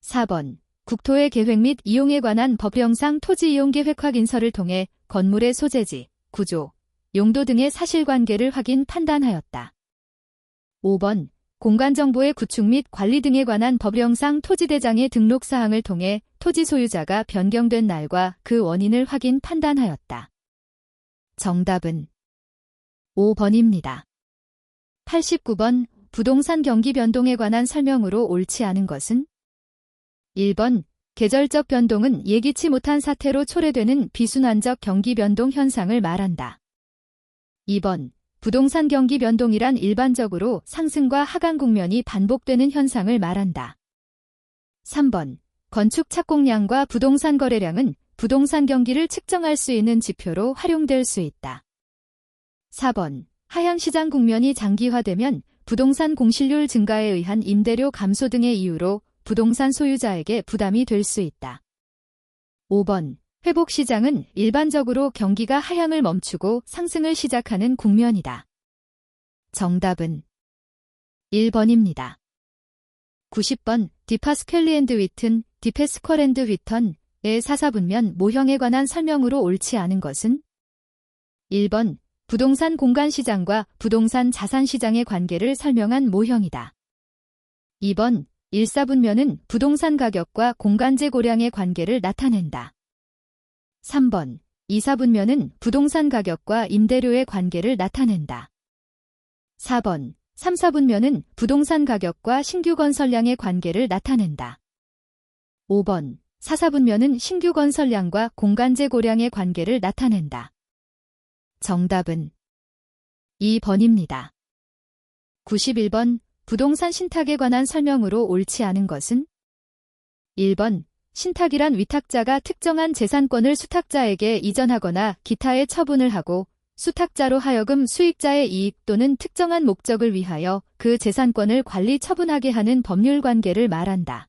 4번, 국토의 계획 및 이용에 관한 법령상 토지이용계획 확인서를 통해 건물의 소재지, 구조, 용도 등의 사실관계를 확인 판단하였다. 5번, 공간정보의 구축 및 관리 등에 관한 법령상 토지대장의 등록사항을 통해 토지 소유자가 변경된 날과 그 원인을 확인 판단하였다. 정답은 5번입니다. 89번, 부동산 경기 변동에 관한 설명으로 옳지 않은 것은? 1번, 계절적 변동은 예기치 못한 사태로 초래되는 비순환적 경기 변동 현상을 말한다. 2번, 부동산 경기 변동이란 일반적으로 상승과 하강 국면이 반복되는 현상을 말한다. 3번. 건축 착공량과 부동산 거래량은 부동산 경기를 측정할 수 있는 지표로 활용될 수 있다. 4번. 하향시장 국면이 장기화되면 부동산 공실률 증가에 의한 임대료 감소 등의 이유로 부동산 소유자에게 부담이 될 수 있다. 5번. 회복시장은 일반적으로 경기가 하향을 멈추고 상승을 시작하는 국면이다. 정답은 1번입니다. 90번. 디파스켈리앤드 휘튼, 디페스쿼랜드 휘턴의 사사분면 모형에 관한 설명으로 옳지 않은 것은? 1번. 부동산 공간시장과 부동산 자산시장의 관계를 설명한 모형이다. 2번. 일사분면은 부동산 가격과 공간재 고량의 관계를 나타낸다. 3번. 이사분면은 부동산 가격과 임대료의 관계를 나타낸다. 4번. 3사분면은 부동산 가격과 신규 건설량의 관계를 나타낸다. 5번. 4사분면은 신규 건설량과 공간재 고량의 관계를 나타낸다. 정답은 2번입니다. 91번. 부동산 신탁에 관한 설명으로 옳지 않은 것은? 1번. 신탁이란 위탁자가 특정한 재산권을 수탁자에게 이전하거나 기타의 처분을 하고 수탁자로 하여금 수익자의 이익 또는 특정한 목적을 위하여 그 재산권을 관리 처분하게 하는 법률 관계를 말한다.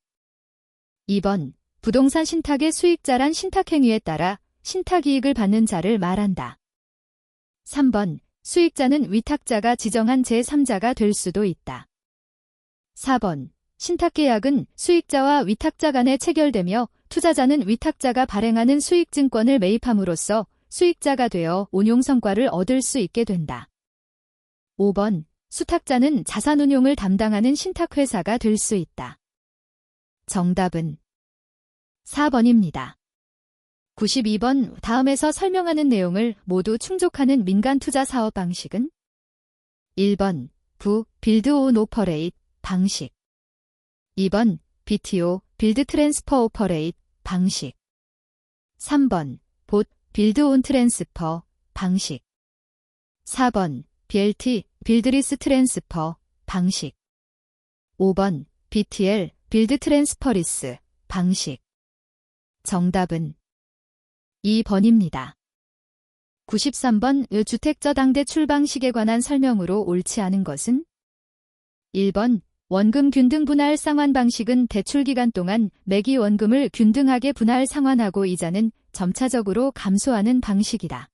2번. 부동산 신탁의 수익자란 신탁행위에 따라 신탁이익을 받는 자를 말한다. 3번. 수익자는 위탁자가 지정한 제3자가 될 수도 있다. 4번. 신탁계약은 수익자와 위탁자 간에 체결되며 투자자는 위탁자가 발행하는 수익증권을 매입함으로써 수익자가 되어 운용성과를 얻을 수 있게 된다. 5번. 수탁자는 자산운용을 담당하는 신탁회사가 될 수 있다. 정답은 4번입니다. 92번. 다음에서 설명하는 내용을 모두 충족하는 민간투자 사업 방식은? 1번. 빌드 온 오퍼레이트 방식. 2번. BTO, 빌드 트랜스퍼 오퍼레이트 방식. 3번. 빌드 온 트랜스퍼 방식. 4번. BLT, 빌드 리스 트랜스퍼 방식. 5번. BTL, 빌드 트랜스퍼 리스 방식. 정답은 2번입니다. 93번. 주택저당대출 방식에 관한 설명으로 옳지 않은 것은? 1번. 원금 균등 분할 상환 방식은 대출 기간 동안 매기 원금을 균등하게 분할 상환하고 이자는 점차적으로 감소하는 방식이다.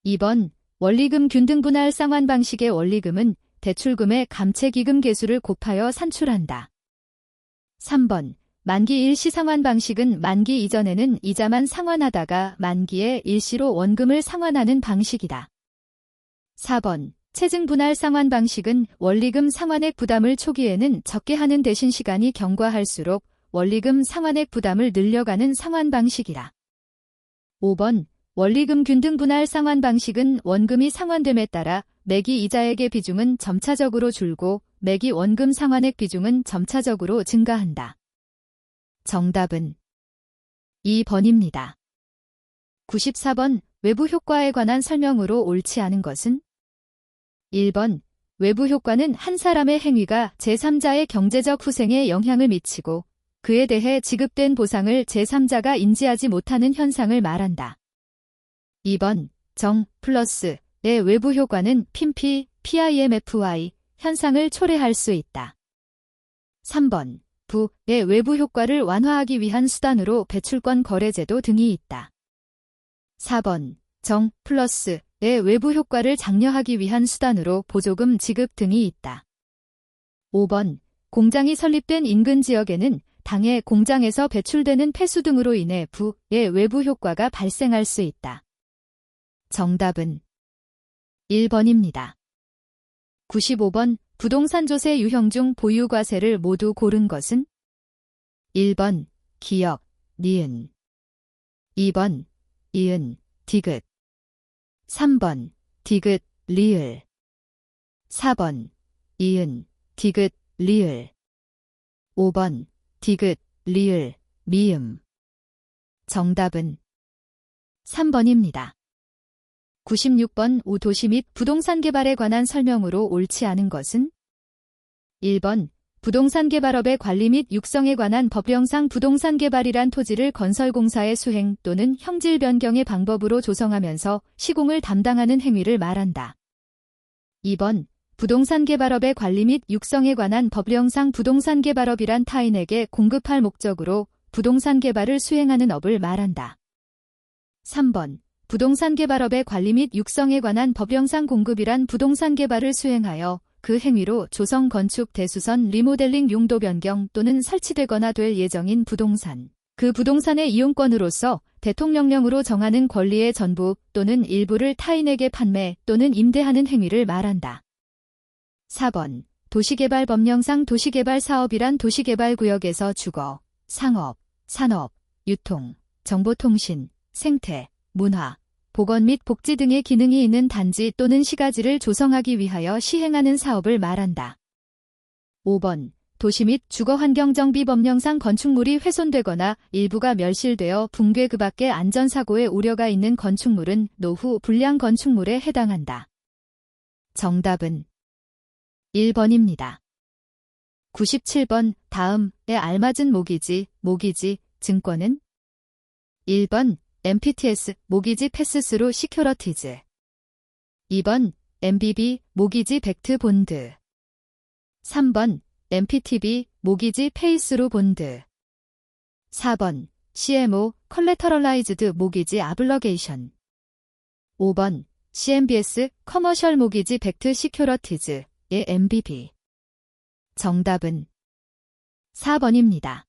2번. 원리금 균등 분할 상환 방식의 원리금은 대출금의 감채기금 계수를 곱하여 산출한다. 3번. 만기 일시 상환 방식은 만기 이전에는 이자만 상환하다가 만기에 일시로 원금을 상환하는 방식이다. 4번. 체증 분할 상환 방식은 원리금 상환액 부담을 초기에는 적게 하는 대신 시간이 경과할수록 원리금 상환액 부담을 늘려가는 상환 방식이다. 5번. 원리금 균등 분할 상환 방식은 원금이 상환됨에 따라 매기 이자액의 비중은 점차적으로 줄고 매기 원금 상환액 비중은 점차적으로 증가한다. 정답은 2번입니다. 94번. 외부 효과에 관한 설명으로 옳지 않은 것은? 1번. 외부 효과는 한 사람의 행위가 제3자의 경제적 후생에 영향을 미치고 그에 대해 지급된 보상을 제3자가 인지하지 못하는 현상을 말한다. 2번. 플러스의 외부 효과는 PIMFY 현상을 초래할 수 있다. 3번. 의 외부 효과를 완화하기 위한 수단으로 배출권 거래제도 등이 있다. 4번. 플러스의 외부 효과를 장려하기 위한 수단으로 보조금 지급 등이 있다. 5번. 공장이 설립된 인근 지역에는 당해 공장에서 배출되는 폐수 등으로 인해 의 외부 효과가 발생할 수 있다. 정답은 1번입니다. 95번. 부동산 조세 유형 중 보유과세를 모두 고른 것은? 1번. 기역, 니은. 2번. 이은, 디귿. 3번. 디귿, 리을. 4번. 이은, 디귿, 리을. 5번. 디귿, 리을, 미음. 정답은 3번입니다. 96번 도시 및 부동산 개발에 관한 설명으로 옳지 않은 것은 1번 부동산 개발업의 관리 및 육성에 관한 법령상 부동산 개발이란 토지를 건설공사의 수행 또는 형질 변경의 방법으로 조성하면서 시공을 담당하는 행위를 말한다. 2번 부동산 개발업의 관리 및 육성에 관한 법령상 부동산 개발업이란 타인에게 공급할 목적으로 부동산 개발을 수행하는 업을 말한다. 3번 부동산 개발업의 관리 및 육성에 관한 법령상 공급이란 부동산 개발을 수행하여 그 행위로 조성, 건축, 대수선, 리모델링 용도 변경 또는 설치되거나 될 예정인 부동산, 그 부동산의 이용권으로서 대통령령으로 정하는 권리의 전부 또는 일부를 타인에게 판매 또는 임대하는 행위를 말한다. 4번 도시개발법령상 도시개발사업이란 도시개발구역에서 주거, 상업, 산업, 유통, 정보통신, 생태, 문화, 보건 및 복지 등의 기능이 있는 단지 또는 시가지를 조성하기 위하여 시행하는 사업을 말한다. 5번 도시 및 주거환경정비법령상 건축물이 훼손되거나 일부가 멸실되어 붕괴 그 밖의 안전사고의 우려가 있는 건축물은 노후 불량 건축물에 해당한다. 정답은 1번입니다. 97번 다음에 알맞은 모기지, 증권은 1번 MPTS, 모기지 패스스루 시큐러티즈 2번 MBB, 모기지 백트 본드 3번 MPTB, 모기지 페이스루 본드 4번 CMO, 컬래터럴라이즈드 모기지 아블러게이션 5번 CMBS, 커머셜 모기지 백트 시큐러티즈의 MBB 정답은 4번입니다.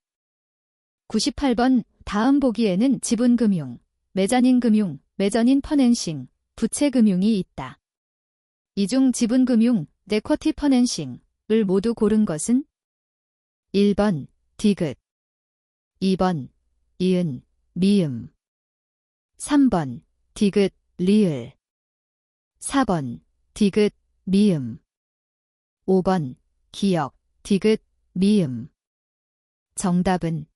98번 다음 보기에는 지분금융, 메자닌금융, 메저닌 퍼낸싱, 부채금융이 있다. 이 중 지분금융, 네쿼티 퍼낸싱을 모두 고른 것은 1번 디귿, 2번 이은, 미음 3번 디귿, 리을 4번 디귿, 미음 5번 기역, 디귿, 미음 정답은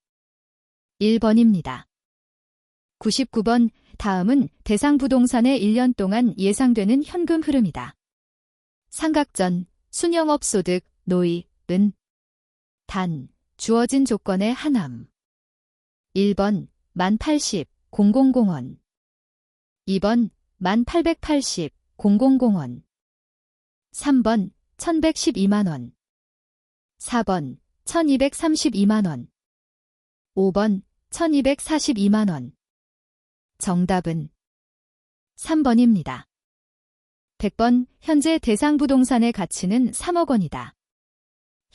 1번입니다. 99번 다음은 대상 부동산의 1년 동안 예상되는 현금 흐름이다. 삼각전, 순영업 소득, 노이, 은 단, 주어진 조건의 하남 1번 만 80, 공공공원 2번 만 880, 공공공원 3번 1112만원 4번 1232만원 5번 1242만원 정답은 3번입니다. 100번 현재 대상 부동산의 가치는 3억 원이다.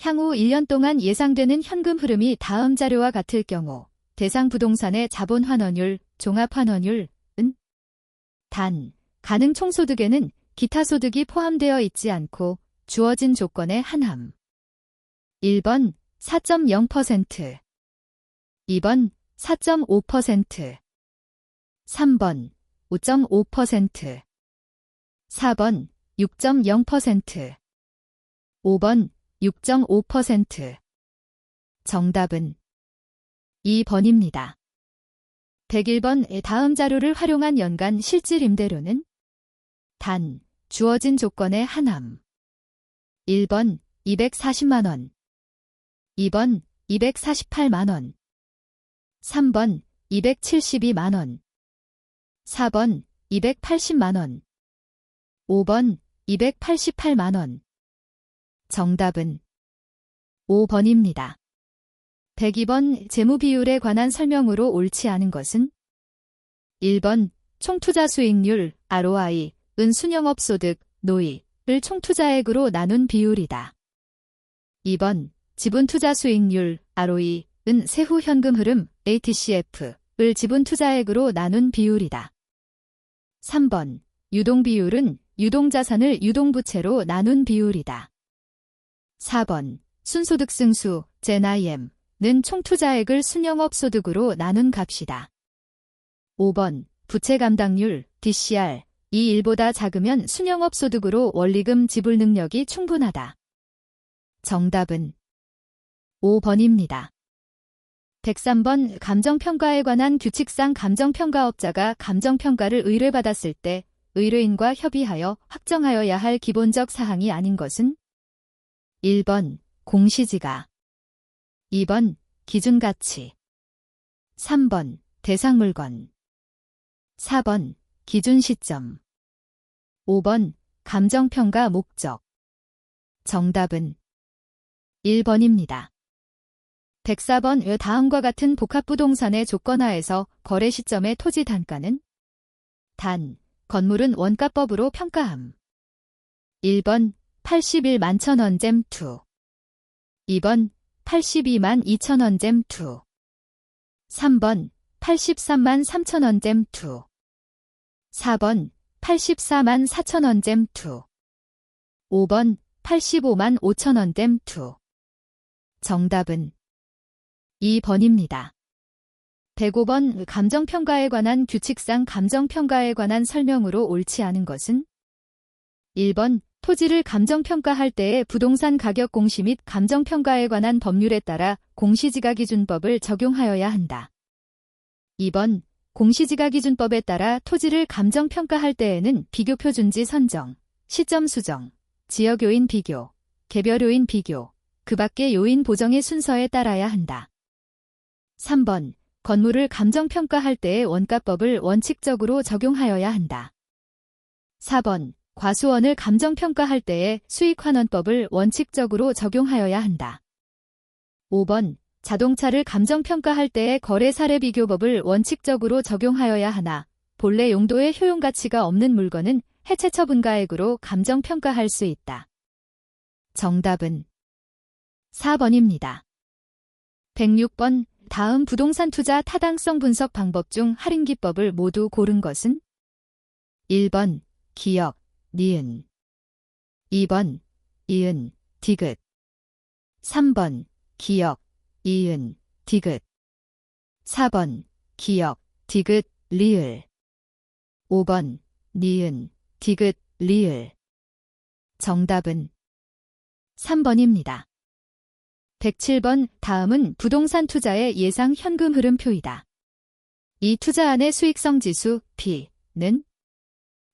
향후 1년 동안 예상되는 현금 흐름이 다음 자료와 같을 경우 대상 부동산의 자본 환원율, 종합 환원율은 단, 가능 총소득에는 기타 소득이 포함되어 있지 않고 주어진 조건의 한함 1번 4.0%, 2번 4.5%, 3번 5.5%, 4번 6.0%, 5번 6.5%. 정답은 2번입니다. 101번 다음 자료를 활용한 연간 실질 임대료는 단, 주어진 조건의 하남 1번 240만원, 2번 248만원, 3번 272만원, 4번 280만원, 5번 288만원. 정답은 5번입니다. 102번 재무 비율에 관한 설명으로 옳지 않은 것은 1번 총투자 수익률 ROI, 은 순영업 소득, 노이을 총투자액으로 나눈 비율이다. 2번 지분투자 수익률 ROE, 은 세후 현금 흐름 ATCF을 지분투자액으로 나눈 비율이다. 3번 유동비율은 유동자산을 유동부채로 나눈 비율이다. 4번 순소득 승수 GNIM는 총투자액을 순영업 소득으로 나눈 값이다. 5번 부채 감당률 DCR, 이 1보다 작으면 순영업 소득으로 원리금 지불 능력이 충분하다. 정답은 5번입니다. 103번 감정평가에 관한 규칙상 감정평가업자가 감정평가를 의뢰받았을 때 의뢰인과 협의하여 확정하여야 할 기본적 사항이 아닌 것은 1번 공시지가, 2번 기준가치, 3번 대상물건, 4번 기준 시점, 5번 감정평가 목적. 정답은 1번입니다. 104번 다음과 같은 복합부동산의 조건하에서 거래 시점의 토지 단가는 단, 건물은 원가법으로 평가함. 1번 81만 1,000원 잼 2, 2번 82만 2,000원 잼 2, 3번 83만 3,000원 잼 2, 4번 84만 4,000원 잼 2, 5번 85만 5,000원 잼 2. 정답은 2번입니다. 105번 감정평가에 관한 규칙상 감정평가에 관한 설명으로 옳지 않은 것은 1번 토지를 감정평가할 때의 부동산 가격 공시 및 감정평가에 관한 법률에 따라 공시지가기준법을 적용하여야 한다. 2번 공시지가기준법에 따라 토지를 감정평가할 때에는 비교표준지 선정, 시점 수정, 지역요인 비교, 개별요인 비교, 그 밖의 요인 보정의 순서에 따라야 한다. 3번 건물을 감정평가할 때의 원가법을 원칙적으로 적용하여야 한다. 4번 과수원을 감정평가할 때의 수익환원법을 원칙적으로 적용하여야 한다. 5번 자동차를 감정평가할 때의 거래사례비교법을 원칙적으로 적용하여야 하나 본래 용도의 효용가치가 없는 물건은 해체처분가액으로 감정평가할 수 있다. 정답은 4번입니다. 106번 다음 부동산 투자 타당성 분석 방법 중 할인기법을 모두 고른 것은 1번 기역, 니은, 2번 이은, 디귿, 3번 기역, 이은, 디귿, 4번 기역, 디귿, 리을, 5번 니은, 디귿, 리을. 정답은 3번입니다. 107번 다음은 부동산 투자의 예상 현금 흐름표이다. 이 투자안의 수익성 지수 P는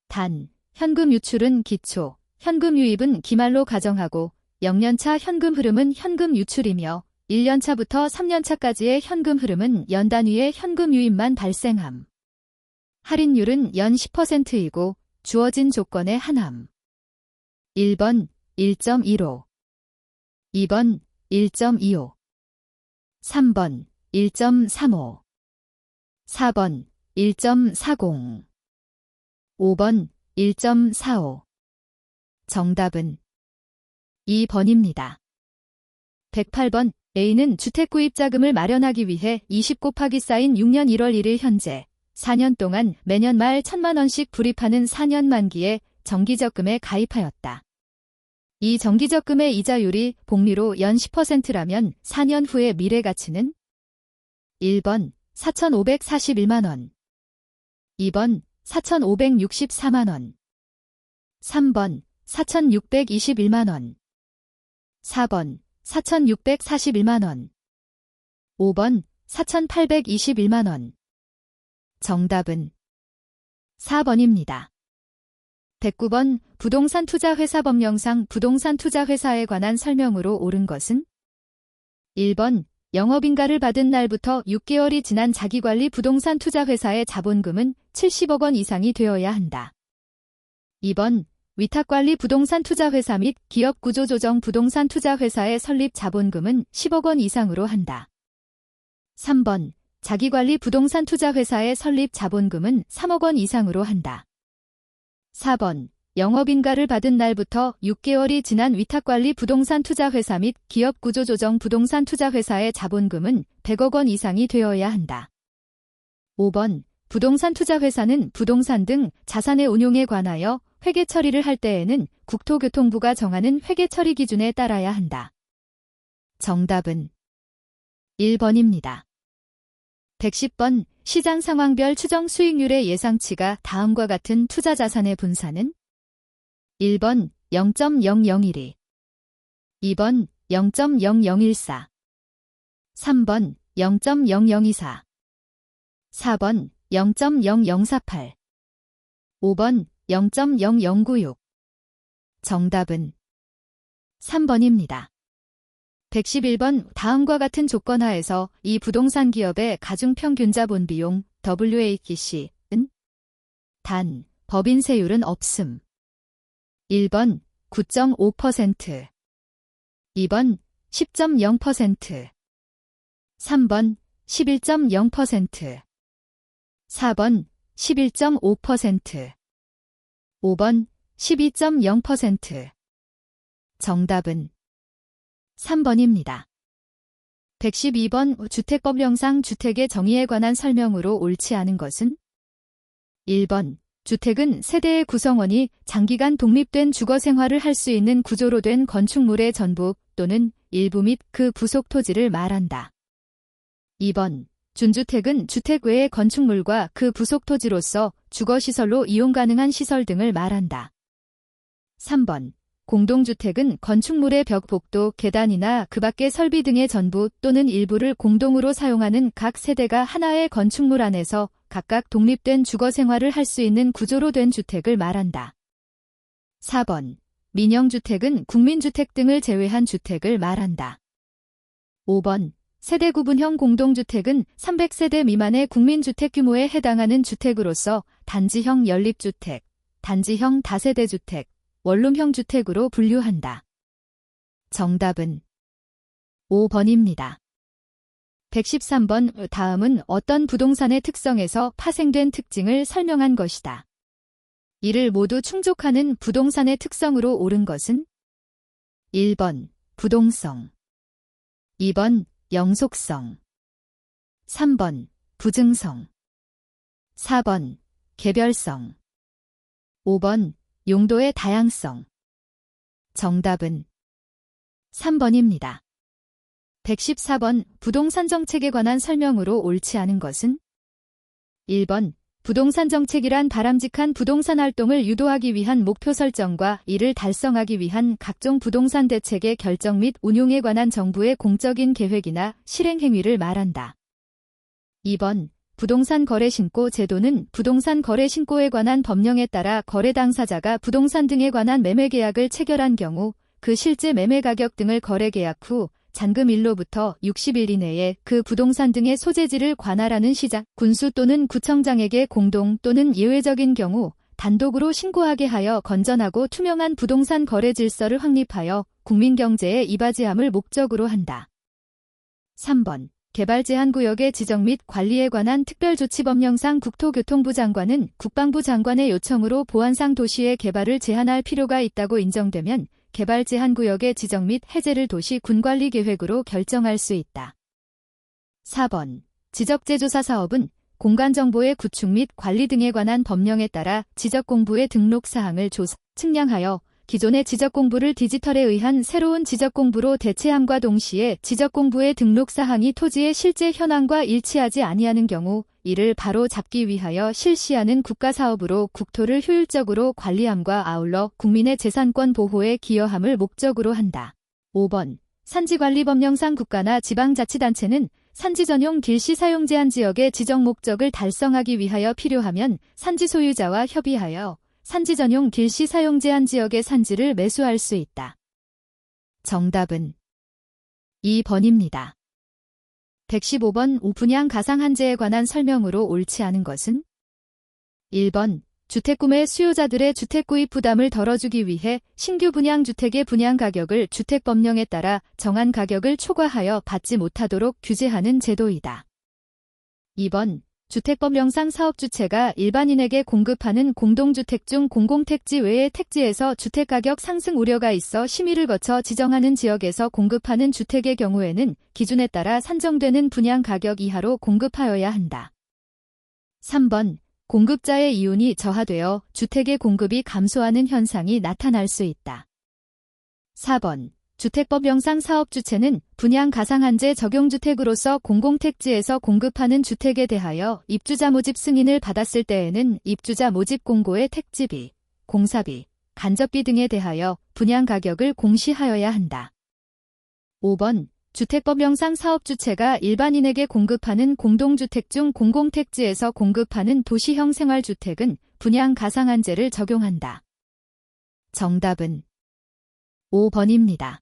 단, 현금 유출은 기초, 현금 유입은 기말로 가정하고 0년차 현금 흐름은 현금 유출이며 1년차부터 3년차까지의 현금 흐름은 연 단위의 현금 유입만 발생함. 할인율은 연 10%이고 주어진 조건에 한함. 1번 1.15, 2번 1.25, 3번 1.35, 4번 1.40, 5번 1.45. 정답은 2번입니다. 108번 A는 주택구입자금을 마련하기 위해 20 곱하기 쌓인 6년 1월 1일 현재 4년 동안 매년 말 1,000만 원씩 불입하는 4년 만기에 정기적금에 가입하였다. 이 정기적금의 이자율이 복리로 연 10%라면 4년 후의 미래가치는 1번 4,541만 원, 2번 4,564만 원, 3번 4,621만 원, 4번 4,641만 원, 5번 4,821만 원. 정답은 4번입니다. 109번 부동산 투자회사 법령상 부동산 투자회사에 관한 설명으로 옳은 것은 1번 영업인가를 받은 날부터 6개월이 지난 자기관리 부동산 투자회사의 자본금은 70억 원 이상이 되어야 한다. 2번 위탁관리 부동산 투자회사 및 기업구조조정 부동산 투자회사의 설립 자본금은 10억 원 이상으로 한다. 3번 자기관리 부동산 투자회사의 설립 자본금은 3억 원 이상으로 한다. 4번 영업인가를 받은 날부터 6개월이 지난 위탁관리 부동산 투자회사 및 기업구조조정 부동산 투자회사의 자본금은 100억 원 이상이 되어야 한다. 5번 부동산 투자회사는 부동산 등 자산의 운용에 관하여 회계 처리를 할 때에는 국토교통부가 정하는 회계 처리 기준에 따라야 한다. 정답은 1번입니다. 110번 시장 상황별 추정 수익률의 예상치가 다음과 같은 투자 자산의 분산은 1번 0.0012, 2번 0.0014, 3번 0.0024, 4번 0.0048, 5번 0.0096. 정답은 3번입니다. 111번 다음과 같은 조건 하에서 이 부동산 기업의 가중평균자본 비용 WACC은 단, 법인세율은 없음. 1번 9.5%, 2번 10.0%, 3번 11.0%, 4번 11.5%, 5번 12.0%. 정답은 3번입니다. 112번 주택법령상 주택의 정의에 관한 설명으로 옳지 않은 것은 1번 주택은 세대의 구성원이 장기간 독립된 주거 생활을 할 수 있는 구조로 된 건축물의 전부 또는 일부 및 그 부속 토지를 말한다. 2번 준주택은 주택 외의 건축물과 그 부속 토지로서 주거시설로 이용 가능한 시설 등을 말한다. 3번 공동주택은 건축물의 벽, 복도, 계단이나 그 밖의 설비 등의 전부 또는 일부를 공동으로 사용하는 각 세대가 하나의 건축물 안에서 각각 독립된 주거 생활을 할 수 있는 구조로 된 주택을 말한다. 4번 민영주택은 국민주택 등을 제외한 주택을 말한다. 5번 세대 구분형 공동주택은 300세대 미만의 국민주택 규모에 해당하는 주택으로서 단지형 연립주택, 단지형 다세대주택, 원룸형 주택으로 분류한다. 정답은 5번입니다. 113번 다음은 어떤 부동산의 특성에서 파생된 특징을 설명한 것이다. 이를 모두 충족하는 부동산의 특성으로 옳은 것은 1번 부동성, 2번 영속성, 3번 부증성, 4번 개별성, 5번 용도의 다양성. 정답은 3번입니다. 114번 부동산 정책에 관한 설명으로 옳지 않은 것은 1번 부동산 정책이란 바람직한 부동산 활동을 유도하기 위한 목표 설정과 이를 달성하기 위한 각종 부동산 대책의 결정 및 운용에 관한 정부의 공적인 계획이나 실행 행위를 말한다. 2번 부동산 거래 신고 제도는 부동산 거래 신고에 관한 법령에 따라 거래 당사자가 부동산 등에 관한 매매 계약을 체결한 경우 그 실제 매매 가격 등을 거래 계약 후 잔금일로부터 60일 이내에 그 부동산 등의 소재지를 관할하는 시장, 군수 또는 구청장에게 공동 또는 예외적인 경우 단독으로 신고하게 하여 건전하고 투명한 부동산 거래 질서를 확립하여 국민 경제에 이바지함을 목적으로 한다. 3번 개발제한구역의 지정 및 관리에 관한 특별조치법령상 국토교통부 장관은 국방부 장관의 요청으로 보안상 도시의 개발을 제한할 필요가 있다고 인정되면 개발 제한구역의 지정 및 해제를 도시 군관리 계획으로 결정할 수 있다. 4번 지적재조사 사업은 공간정보의 구축 및 관리 등에 관한 법령에 따라 지적공부의 등록 사항을 조사, 측량하여 기존의 지적공부를 디지털에 의한 새로운 지적공부로 대체함과 동시에 지적공부의 등록 사항이 토지의 실제 현황과 일치하지 아니하는 경우 이를 바로 잡기 위하여 실시하는 국가사업으로 국토를 효율적으로 관리함과 아울러 국민의 재산권 보호에 기여함을 목적으로 한다. 5번 산지관리법령상 국가나 지방자치단체는 산지 전용 길시 사용 제한 지역의 지정 목적을 달성하기 위하여 필요하면 산지 소유자와 협의하여 산지 전용 길시 사용 제한 지역의 산지를 매수할 수 있다. 정답은 2번입니다. 115번 분양 가상 한제에 관한 설명으로 옳지 않은 것은 1번 주택구매 수요자들의 주택구입 부담을 덜어주기 위해 신규 분양 주택의 분양 가격을 주택법령에 따라 정한 가격을 초과하여 받지 못하도록 규제하는 제도이다. 2번 주택법령상 사업주체가 일반인에게 공급하는 공동주택 중 공공택지 외의 택지에서 주택가격 상승 우려가 있어 심의를 거쳐 지정하는 지역에서 공급하는 주택의 경우에는 기준에 따라 산정되는 분양가격 이하로 공급하여야 한다. 3번 공급자의 이윤이 저하되어 주택의 공급이 감소하는 현상이 나타날 수 있다. 4번 주택법령상 사업주체는 분양 가상한제 적용주택으로서 공공택지에서 공급하는 주택에 대하여 입주자 모집 승인을 받았을 때에는 입주자 모집 공고의 택지비, 공사비, 간접비 등에 대하여 분양가격을 공시하여야 한다. 5번 주택법령상 사업주체가 일반인에게 공급하는 공동주택 중 공공택지에서 공급하는 도시형 생활주택은 분양 가상한제를 적용한다. 정답은 5번입니다.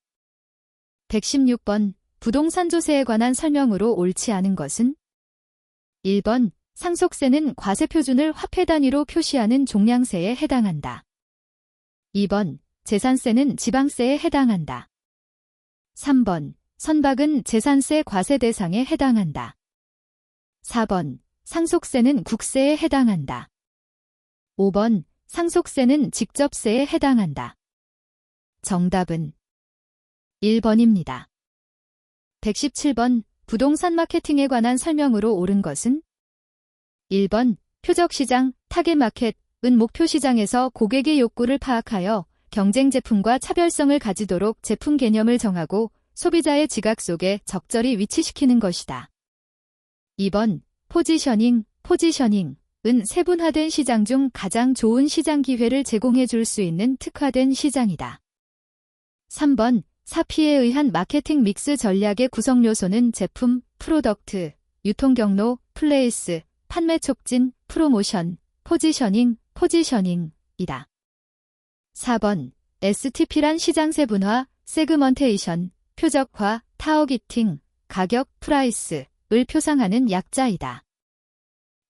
116번. 부동산 조세에 관한 설명으로 옳지 않은 것은? 1번. 상속세는 과세표준을 화폐 단위로 표시하는 종량세에 해당한다. 2번. 재산세는 지방세에 해당한다. 3번. 선박은 재산세 과세 대상에 해당한다. 4번. 상속세는 국세에 해당한다. 5번. 상속세는 직접세에 해당한다. 정답은 1번입니다. 117번. 부동산 마케팅에 관한 설명으로 옳은 것은? 1번. 표적시장, 타겟마켓은 목표시장에서 고객의 욕구를 파악하여 경쟁 제품과 차별성을 가지도록 제품 개념을 정하고 소비자의 지각 속에 적절히 위치시키는 것이다. 2번. 포지셔닝은 세분화된 시장 중 가장 좋은 시장 기회를 제공해 줄 수 있는 특화된 시장이다. 3번. 사피에 의한 마케팅 믹스 전략의 구성 요소는 제품, 프로덕트, 유통 경로, 플레이스, 판매 촉진, 프로모션, 포지셔닝이다. 4번. STP란 시장 세분화, 세그먼테이션, 표적화, 타어기팅, 가격, 프라이스를 표상하는 약자이다.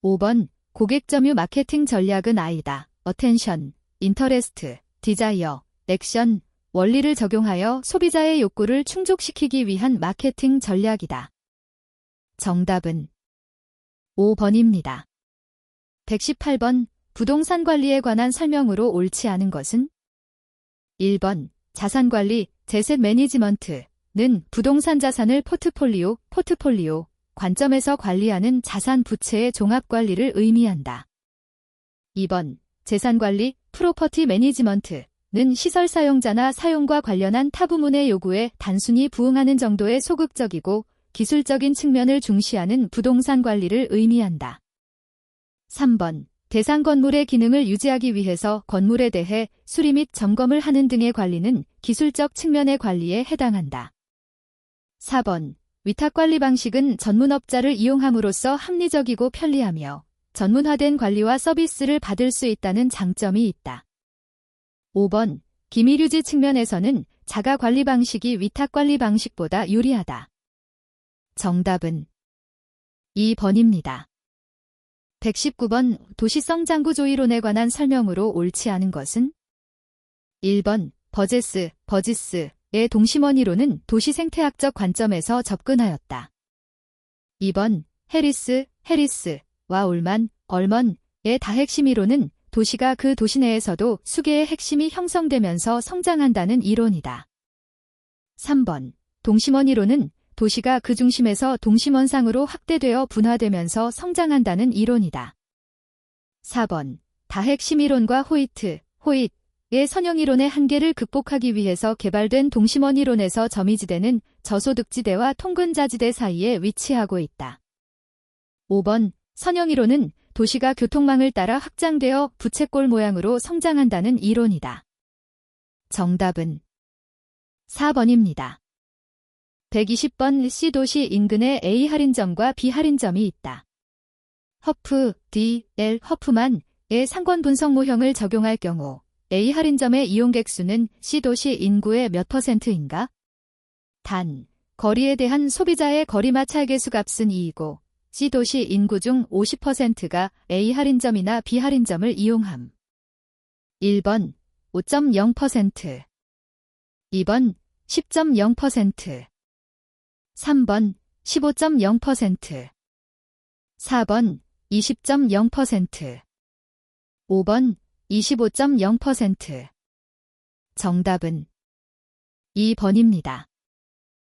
5번. 고객 점유 마케팅 전략은 아이다. 어텐션, 인터레스트, 디자이어, 액션, 원리를 적용하여 소비자의 욕구를 충족시키기 위한 마케팅 전략이다. 정답은 5번입니다. 118번. 부동산 관리에 관한 설명으로 옳지 않은 것은? 1번. 자산관리, 제셋 매니지먼트는 부동산 자산을 포트폴리오 관점에서 관리하는 자산 부채의 종합관리를 의미한다. 2번. 재산관리, 프로퍼티 매니지먼트는 시설 사용자나 사용과 관련한 타 부문의 요구에 단순히 부응하는 정도의 소극적이고 기술적인 측면을 중시하는 부동산 관리를 의미한다. 3번. 대상 건물의 기능을 유지하기 위해서 건물에 대해 수리 및 점검을 하는 등의 관리는 기술적 측면의 관리에 해당한다. 4번. 위탁관리 방식은 전문업자를 이용함으로써 합리적이고 편리하며 전문화된 관리와 서비스를 받을 수 있다는 장점이 있다. 5번. 기밀유지 측면에서는 자가관리 방식이 위탁관리 방식보다 유리하다. 정답은 2번입니다. 119번. 도시성장구 조이론에 관한 설명으로 옳지 않은 것은? 1번. 버지스의 동심원이론은 도시 생태학적 관점에서 접근하였다. 2번. 해리스와 얼먼의 다핵심이론은 도시가 그 도시 내에서도 수개의 핵심이 형성되면서 성장한다는 이론이다. 3번. 동심원이론은 도시가 그 중심에서 동심원상으로 확대되어 분화되면서 성장한다는 이론이다. 4번. 다핵심이론과 호잇의 선형이론의 한계를 극복하기 위해서 개발된 동심원이론에서 점이지대는 저소득지대와 통근자지대 사이에 위치하고 있다. 5번. 선형이론은 도시가 교통망을 따라 확장되어 부채꼴 모양으로 성장한다는 이론이다. 정답은 4번입니다. 120번. C도시 인근에 A 할인점과 B 할인점이 있다. 허프만의 상권 분석 모형을 적용할 경우 A 할인점의 이용객 수는 C도시 인구의 몇 %인가? 단, 거리에 대한 소비자의 거리마 찰계수 값은 2이고 C도시 인구 중 50%가 A 할인점이나 B 할인점을 이용함. 1번 5.0%, 2번 10.0%, 3번 15.0%, 4번 20.0%, 5번 25.0%. 정답은 2번입니다.